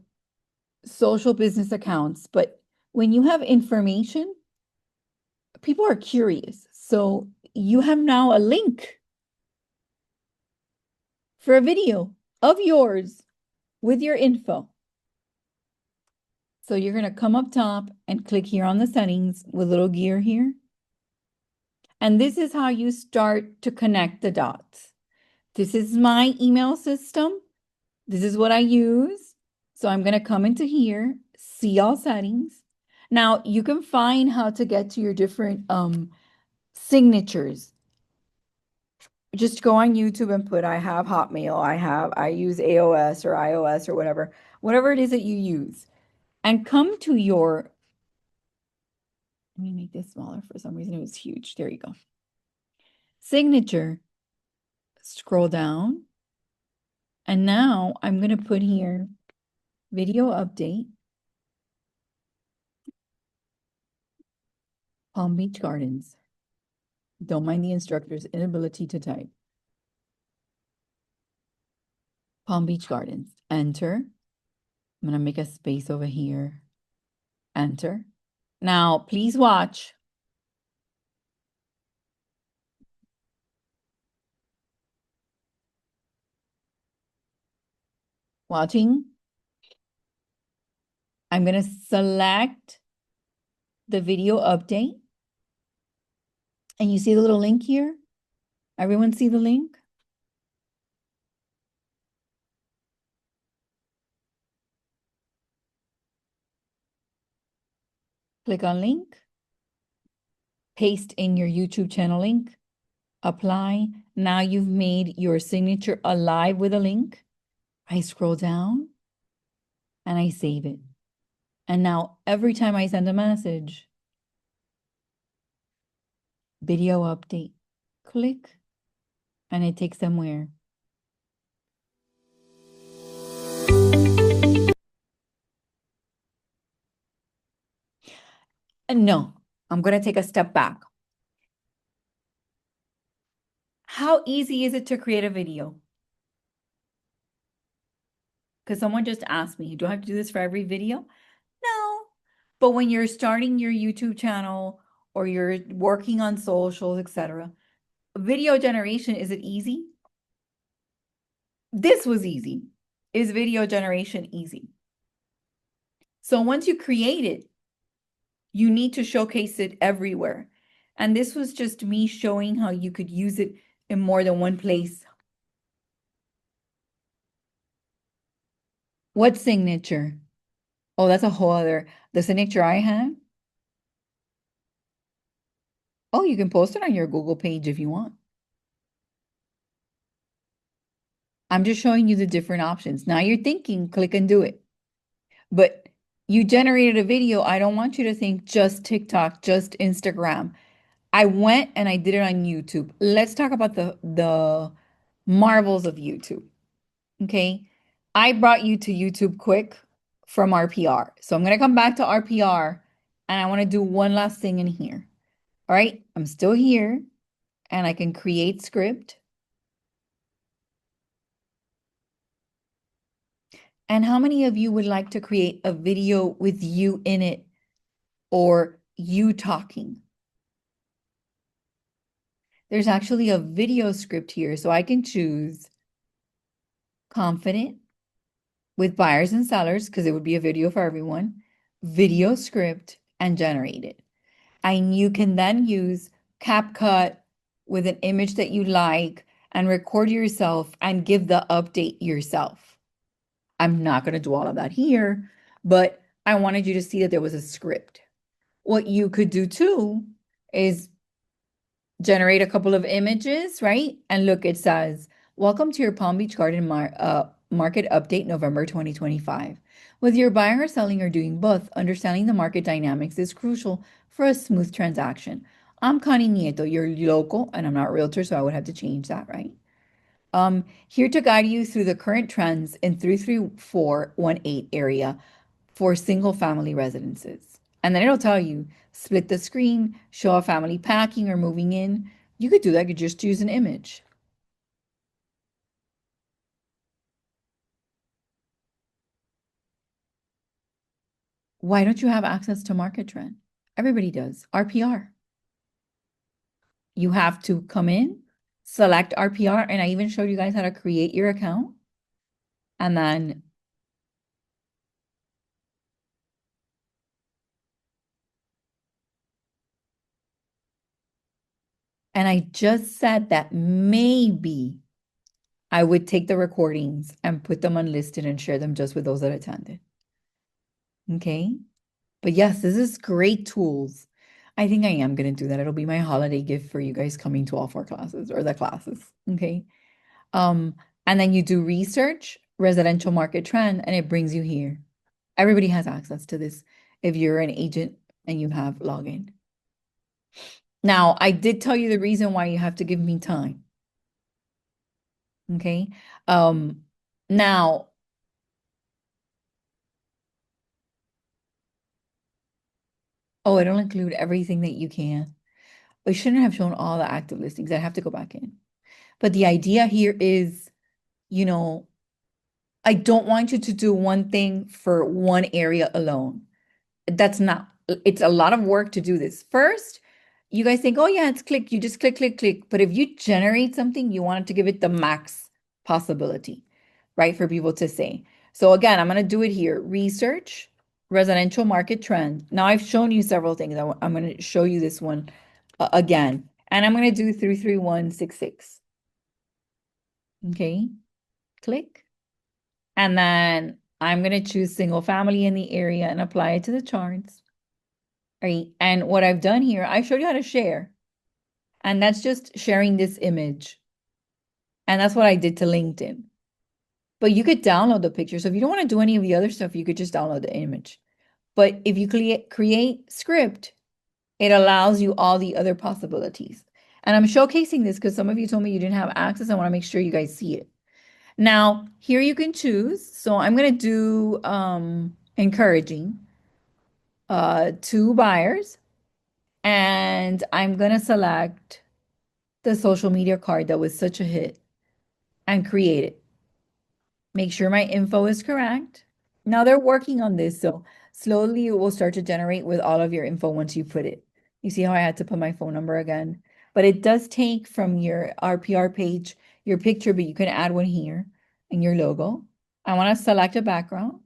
social business accounts. But when you have information, people are curious. So you have now a link for a video of yours with your info. So you're going to come up top and click here on the settings with little gear here. And this is how you start to connect the dots. This is my email system. This is what I use. So I'm going to come into here, see all settings. Now you can find how to get to your different signatures. Just go on YouTube and put, I have Hotmail, I use AOS or iOS or whatever it is that you use. And come to your, let me make this smaller. For some reason, it was huge. There you go. Signature, scroll down. And now I'm going to put here video update, Palm Beach Gardens. Don't mind the instructor's inability to type. Palm Beach Gardens, enter. I'm going to make a space over here, enter. Now, please watch. Watching. I'm going to select the video update. And you see the little link here? Everyone see the link? Click on link. Paste in your YouTube channel link. Apply. Now you've made your signature alive with a link. I scroll down and I save it. And now every time I send a message, video update, click, and it takes them where? And no, I'm going to take a step back. How easy is it to create a video? Because someone just asked me, do I have to do this for every video? No. But when you're starting your YouTube channel or you're working on socials, etc., video generation, is it easy? This was easy. Is video generation easy? So once you create it, you need to showcase it everywhere. And this was just me showing how you could use it in more than one place. What signature? Oh, that's a whole other, the signature I have. Oh, you can post it on your Google page if you want. I'm just showing you the different options. Now you're thinking, click and do it. But you generated a video. I don't want you to think just TikTok, just Instagram. I went and I did it on YouTube. Let's talk about the marvels of YouTube. Okay. I brought you to YouTube quick from RPR. So I'm going to come back to RPR and I want to do one last thing in here. All right. I'm still here and I can create script. And how many of you would like to create a video with you in it or you talking? There's actually a video script here, so I can choose confident with buyers and sellers because it would be a video for everyone. video script, and generate it. And you can then use CapCut with an image that you like and record yourself and give the update yourself. I'm not going to do all of that here, but I wanted you to see that there was a script. What you could do too is generate a couple of images, right? And look, it says, welcome to your Palm Beach Garden market update, November 2025. Whether you're buying or selling or doing both, understanding the market dynamics is crucial for a smooth transaction. I'm Connie Nieto, your local, and I'm not a realtor, so I would have to change that, right? Here to guide you through the current trends in 33418 area for single family residences. And then it'll tell you split the screen, show a family packing or moving in. You could do that, you could just use an image. Why don't you have access to market trend? Everybody does. RPR. You have to come in, select RPR, and I even showed you guys how to create your account. And then I just said that maybe I would take the recordings and put them unlisted and share them just with those that attended. Okay. But yes, this is great tools. I think I am going to do that. It'll be my holiday gift for you guys coming to all four classes or the classes. Okay. Um, and then you do research, residential market trend, and it brings you here. Everybody has access to this if you're an agent and you have login. Now, I did tell you the reason why you have to give me time. Okay. Now, oh, it'll include everything that you can. We shouldn't have shown all the active listings. I have to go back in. But the idea here is, you know, I don't want you to do one thing for one area alone. That's not, it's a lot of work to do this. First, you guys think, oh yeah, it's click. You just click, click, click. But if you generate something, you want it to give it the max possibility, right? For people to say. So again, I'm going to do it here. Research, residential market trend. Now I've shown you several things. I'm going to show you this one again. And I'm going to do 33166. Okay, click. And then I'm going to choose single family in the area and apply it to the charts. Right. And what I've done here, I showed you how to share. And that's just sharing this image. And that's what I did to LinkedIn. But you could download the picture. So if you don't want to do any of the other stuff, you could just download the image. But if you create script, it allows you all the other possibilities. And I'm showcasing this because some of you told me you didn't have access. I want to make sure you guys see it. Now, here you can choose. So I'm going to do encouraging two buyers. And I'm going to select the social media card that was such a hit and create it. Make sure my info is correct. Now they're working on this, so slowly it will start to generate with all of your info once you put it. You see how I had to put my phone number again? But it does take from your RPR page your picture, but you can add one here and your logo. I want to select a background.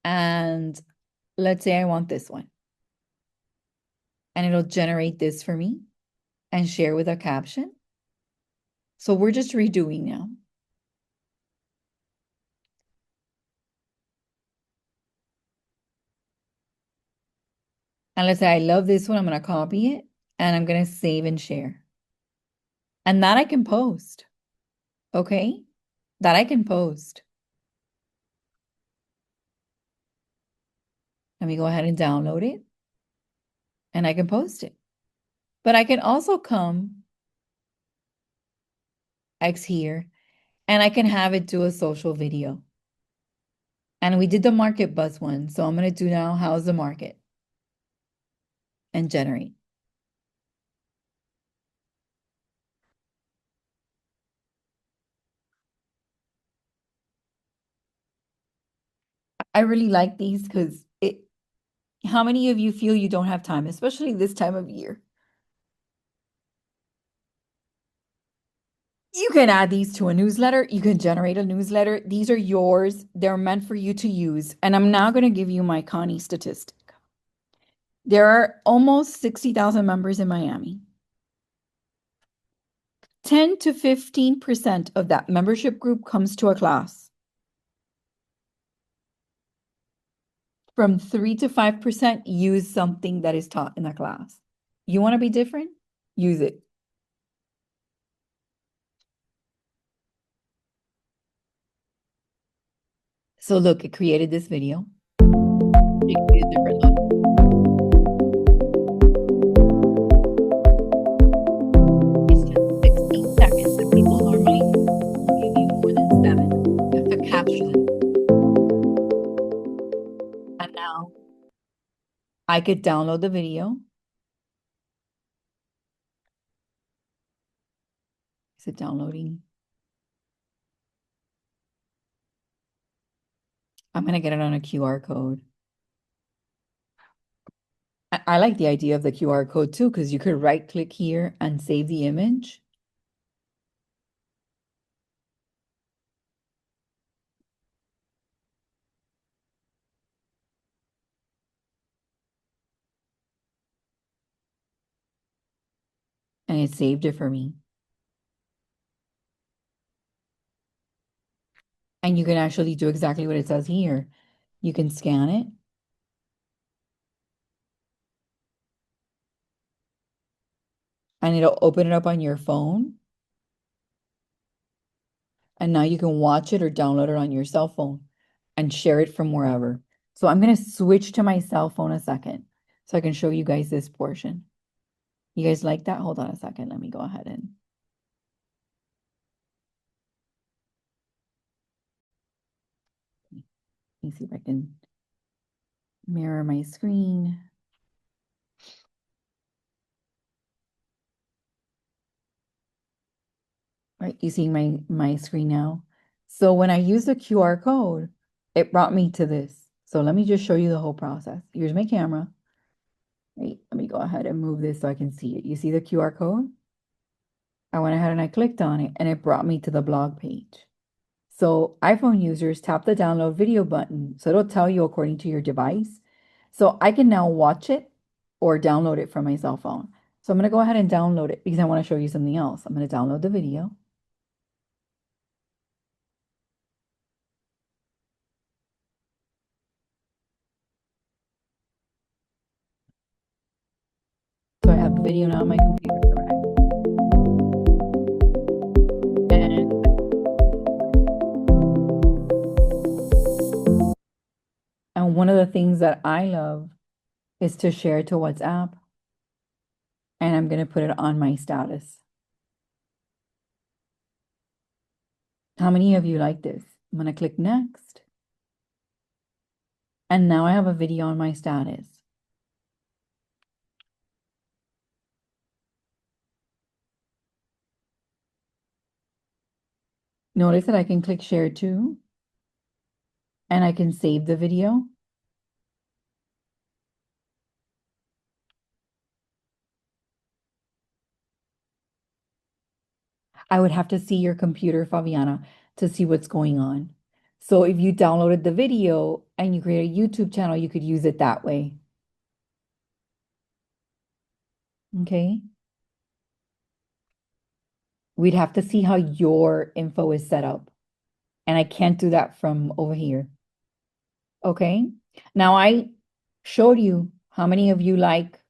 And let's say I want this one. And it'll generate this for me and share with a caption. So we're just redoing now. And let's say I love this one, I'm going to copy it and I'm going to save and share. And that I can post. Okay? That I can post. Let me go ahead and download it and I can post it. But I can also come X here and I can have it do a social video. And we did the market buzz one. So I'm going to do now, how's the market? And generate. I really like these because how many of you feel you don't have time, especially this time of year? You can add these to a newsletter. You can generate a newsletter. These are yours. They're meant for you to use. And I'm now going to give you my Connie statistic. There are almost 60,000 members in Miami. 10 to 15% of that membership group comes to a class. From 3 to 5% use something that is taught in the class. You want to be different? Use it. So look, it created this video. It created different levels. It's just 16 seconds, and people normally give you more than 7. You have to capture them. And now I could download the video. Is it downloading? I'm going to get it on a QR code. I like the idea of the QR code too, because you could right click here and save the image. And it saved it for me. And you can actually do exactly what it says here. You can scan it. And it'll open it up on your phone. And now you can watch it or download it on your cell phone and share it from wherever. So I'm going to switch to my cell phone a second so I can show you guys this portion. You guys like that? Hold on a second. Let me go ahead and. Let me see if I can mirror my screen. Right, you see my screen now? So when I use the QR code, it brought me to this. So let me just show you the whole process. Here's my camera. Right, let me go ahead and move this so I can see it. You see the QR code? I went ahead and I clicked on it and it brought me to the blog page. So iPhone users tap the download video button. So it'll tell you according to your device. So I can now watch it or download it from my cell phone. So I'm going to go ahead and download it because I want to show you something else. I'm going to download the video. So I have the video now on my computer, correct? And one of the things that I love is to share to WhatsApp. And I'm going to put it on my status. How many of you like this? I'm going to click next. And now I have a video on my status. Notice that I can click share too. And I can save the video. I would have to see your computer, Fabiana, to see what's going on. So if you downloaded the video and you create a YouTube channel, you could use it that way. Okay. We'd have to see how your info is set up. And I can't do that from over here. Okay. Now I showed you how many of you like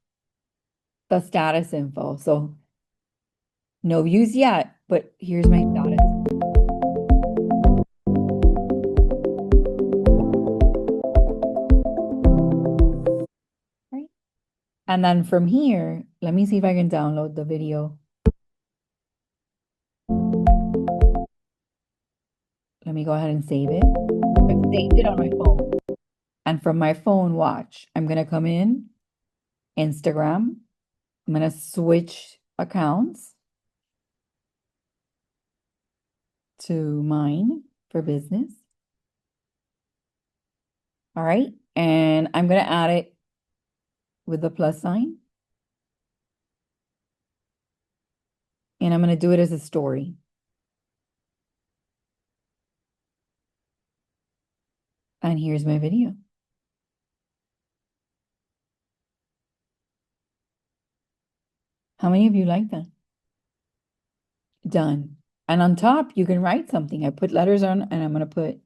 the status info. So no views yet, but here's my status. Right. And then from here, let me see if I can download the video. Let me go ahead and save it. I've saved it on my phone. And from my phone, watch. I'm going to come in, Instagram. I'm going to switch accounts to mine for business. All right. And I'm going to add it with the plus sign. And I'm going to do it as a story. And here's my video. How many of you like that? Done. And on top, you can write something. I put letters on, and I'm going to put,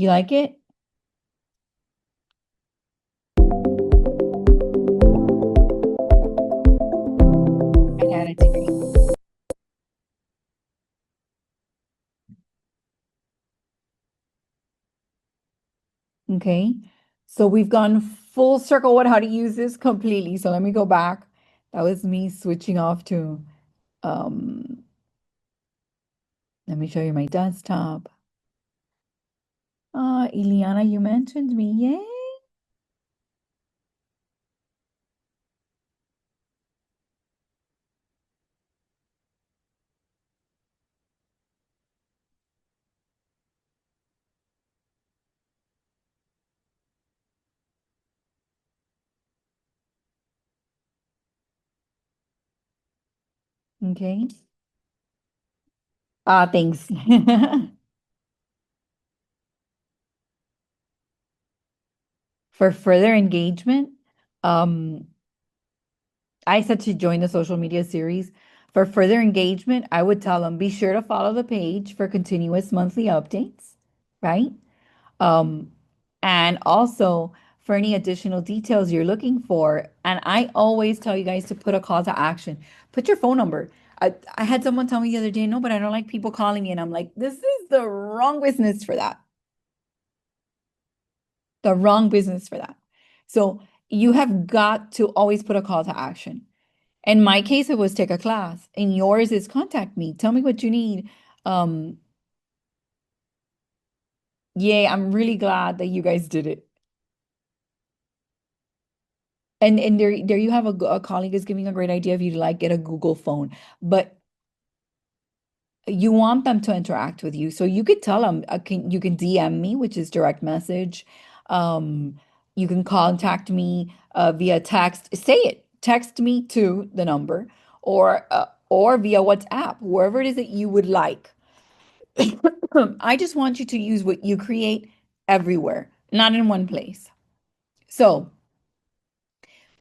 you like it? I got it today. Okay. So we've gone full circle what how to use this completely. So let me go back. That was me switching off to um let me show you my desktop. Ileana, you mentioned me. Yay. Okay. Thanks. For further engagement, um, I said to join the social media series. For further engagement, I would tell them be sure to follow the page for continuous monthly updates, right? Um, and also for any additional details you're looking for. And I always tell you guys to put a call to action. Put your phone number. I had someone tell me the other day, no, but I don't like people calling me. And I'm like, this is the wrong business for that. The wrong business for that. So you have got to always put a call to action. In my case, it was take a class. In yours is contact me. Tell me what you need. Um, Yay, I'm really glad that you guys did it. And there you have a colleague is giving a great idea if you like get a Google phone, but you want them to interact with you. So you could tell them you can DM me, which is direct message. Um, you can contact me via text. Say it. Text me to the number or via WhatsApp, wherever it is that you would like. I just want you to use what you create everywhere, not in one place. So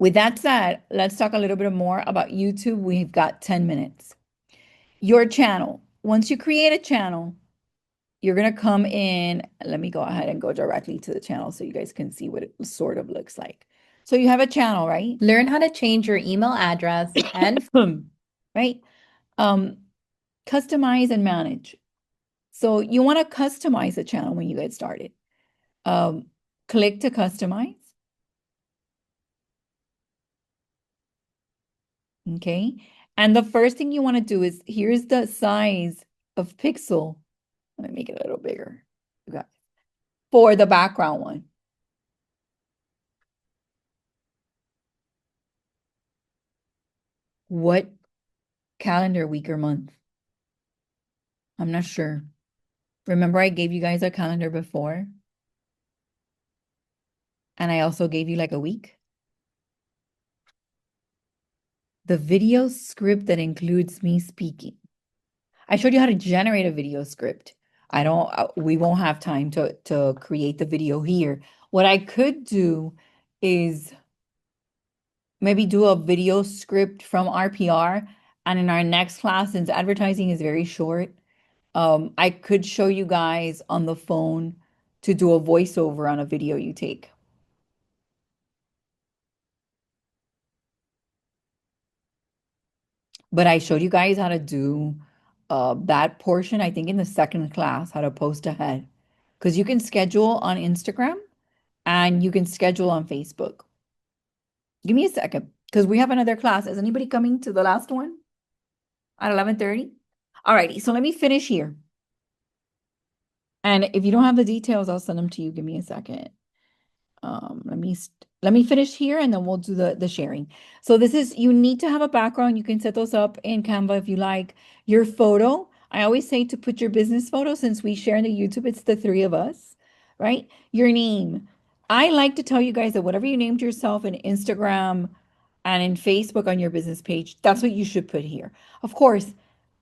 with that said, let's talk a little bit more about YouTube. We've got 10 minutes. Your channel. Once you create a channel, you're going to come in. Let me go ahead and go directly to the channel so you guys can see what it sort of looks like. So you have a channel, right? Learn how to change your email address and Right? Um, Customize and manage. So you want to customize the channel when you get started. Um, Click to customize. Okay. And the first thing you want to do is here's the size of pixel. Let me make it a little bigger. You got for the background one. What calendar week or month? I'm not sure. Remember, I gave you guys a calendar before, and I also gave you like a week. The video script that includes me speaking. I showed you how to generate a video script. I don't, we won't have time to create the video here. What I could do is maybe do a video script from RPR. And in our next class, since advertising is very short, I could show you guys on the phone to do a voiceover on a video you take. But I showed you guys how to do that portion, I think in the second class, how to post ahead. Because you can schedule on Instagram and you can schedule on Facebook. Give me a second, because we have another class. Is anybody coming to the last one at 11:30? All righty, so let me finish here. And if you don't have the details, I'll send them to you. Give me a second. Let me let me finish here and then we'll do the sharing. So this is, you need to have a background. You can set those up in Canva if you like. Your photo, I always say to put your business photo since we share in the YouTube, it's the three of us, right? Your name. I like to tell you guys that whatever you named yourself in Instagram and in Facebook on your business page, that's what you should put here. Of course,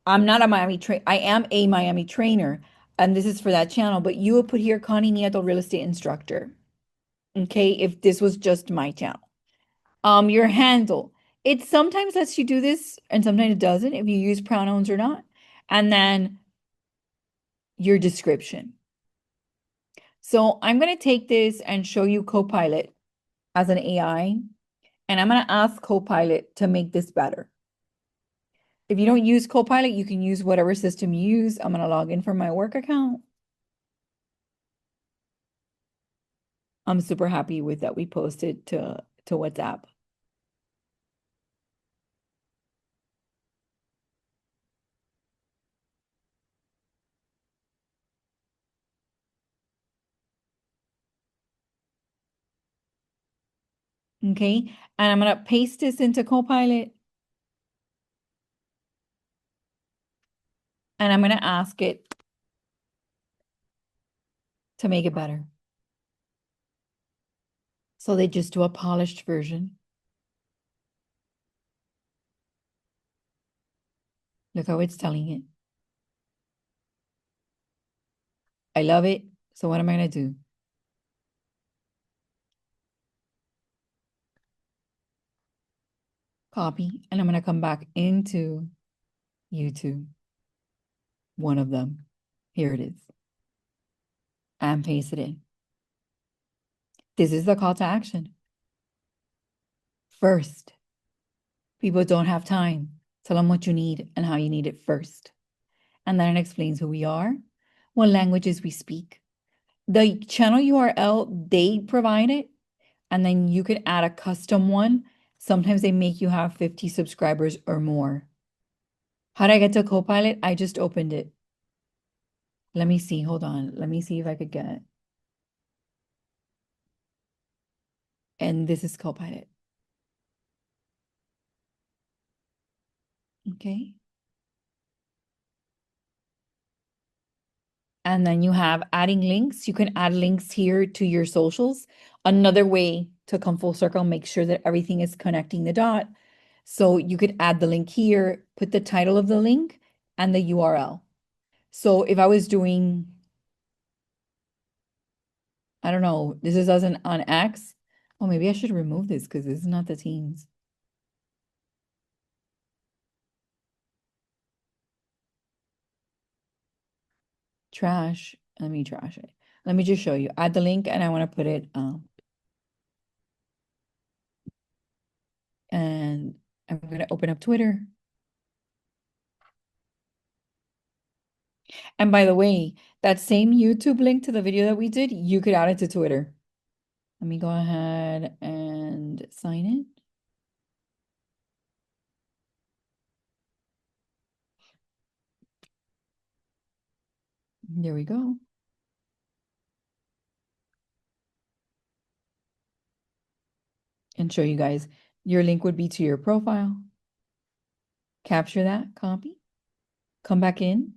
I am a Miami trainer, and this is for that channel, but you would put here Connie Nieto, real estate instructor. Okay, if this was just my channel. Your handle. It sometimes lets you do this and sometimes it doesn't if you use pronouns or not. And then your description. So I'm going to take this and show you Copilot as an AI, and I'm going to ask Copilot to make this better. If you don't use Copilot, you can use whatever system you use. I'm going to log in from my work account. I'm super happy with that we posted to WhatsApp. Okay, and I'm going to paste this into Copilot. And I'm going to ask it to make it better. So they just do a polished version. Look how it's telling it. I love it. So what am I going to do? Copy, and I'm going to come back into YouTube. One of them. Here it is. And paste it in. This is the call to action. First, people don't have time. Tell them what you need and how you need it first. And then it explains who we are, what languages we speak. The channel URL, they provide it, and then you could add a custom one. Sometimes they make you have 50 subscribers or more. How did I get to Copilot? I just opened it. Let me see. Hold on. Let me see if I could get. And this is Copilot. Okay. And then you have adding links. You can add links here to your socials. Another way to come full circle, make sure that everything is connecting the dot. So you could add the link here, put the title of the link and the URL. So if I was doing, I don't know, this is as an on X. Oh, maybe I should remove this because this is not the teams. Trash. Let me trash it. Let me just show you. Add the link and I want to put it and I'm going to open up Twitter. And by the way, that same YouTube link to the video that we did, you could add it to Twitter. Let me go ahead and sign in. There we go. And show you guys, your link would be to your profile. Capture that, copy, come back in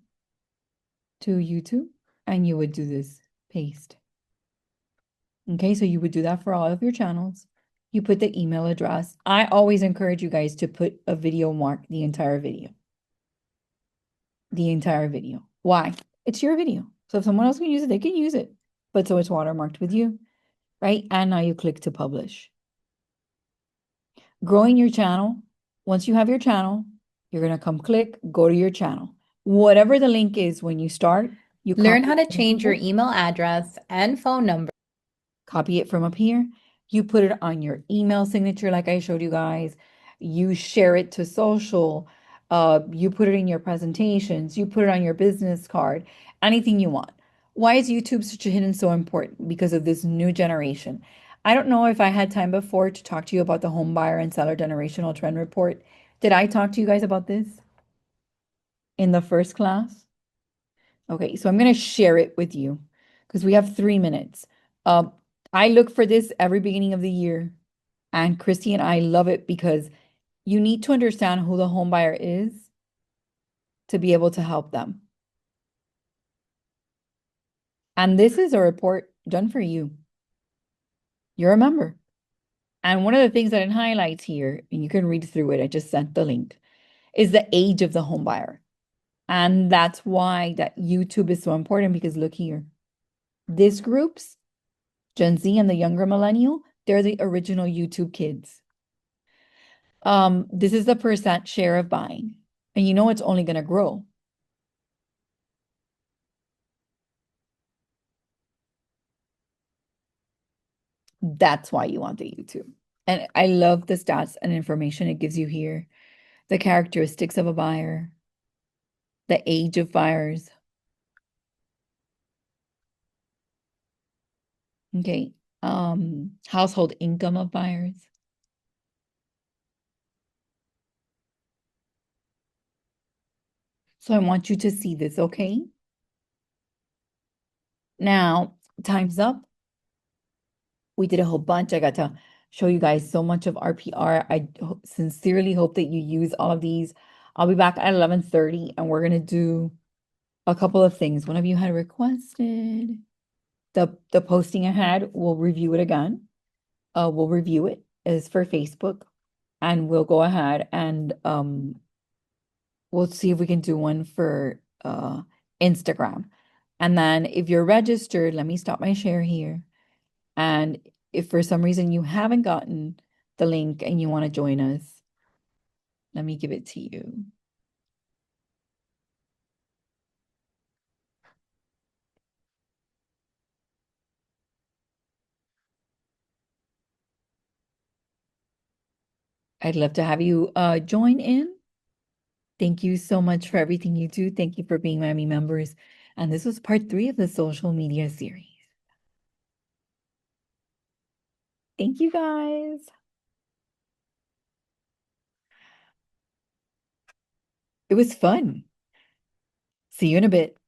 to YouTube, and you would do this, paste. Okay, so you would do that for all of your channels. You put the email address. I always encourage you guys to put a video mark the entire video. The entire video. Why? It's your video. So if someone else can use it, they can use it. But so it's watermarked with you, right? And now you click to publish. Growing your channel. Once you have your channel, you're going to come click, go to your channel. Whatever the link is when you start, you Learn copy how to it from change your here, email address and phone number. copy it from up here. You put it on your email signature like I showed you guys. You share it to social. You put it in your presentations. You put it on your business card, anything you want. Why is YouTube such a hidden so important? Because of this new generation. I don't know if I had time before to talk to you about the home buyer and seller generational trend report. Did I talk to you guys about this in the first class? Okay, so I'm going to share it with you because we have 3 minutes. I look for this every beginning of the year. And Christy and I love it because you need to understand who the home buyer is to be able to help them. And this is a report done for you. You're a member. And one of the things that it highlights here, and you can read through it, I just sent the link, is the age of the home buyer. And that's why that YouTube is so important because look here. This group's Gen Z and the younger millennial, they're the original YouTube kids. This is the percent share of buying. And you know it's only going to grow. That's why you want the YouTube. And I love the stats and information it gives you here. The characteristics of a buyer, the age of buyers. Okay. Household income of buyers. So I want you to see this, okay? Now, time's up. We did a whole bunch. I got to show you guys so much of RPR. I sincerely hope that you use all of these. I'll be back at 11:30 and we're gonna do a couple of things. One of you had requested the posting I had. We'll review it again. We'll review it is for Facebook and we'll go ahead and we'll see if we can do one for Instagram. And then if you're registered, let me stop my share here. And if for some reason you haven't gotten the link and you want to join us, let me give it to you. I'd love to have you join in. Thank you so much for everything you do. Thank you for being Miami members. And this was part 3 of the social media series. Thank you guys. It was fun. See you in a bit.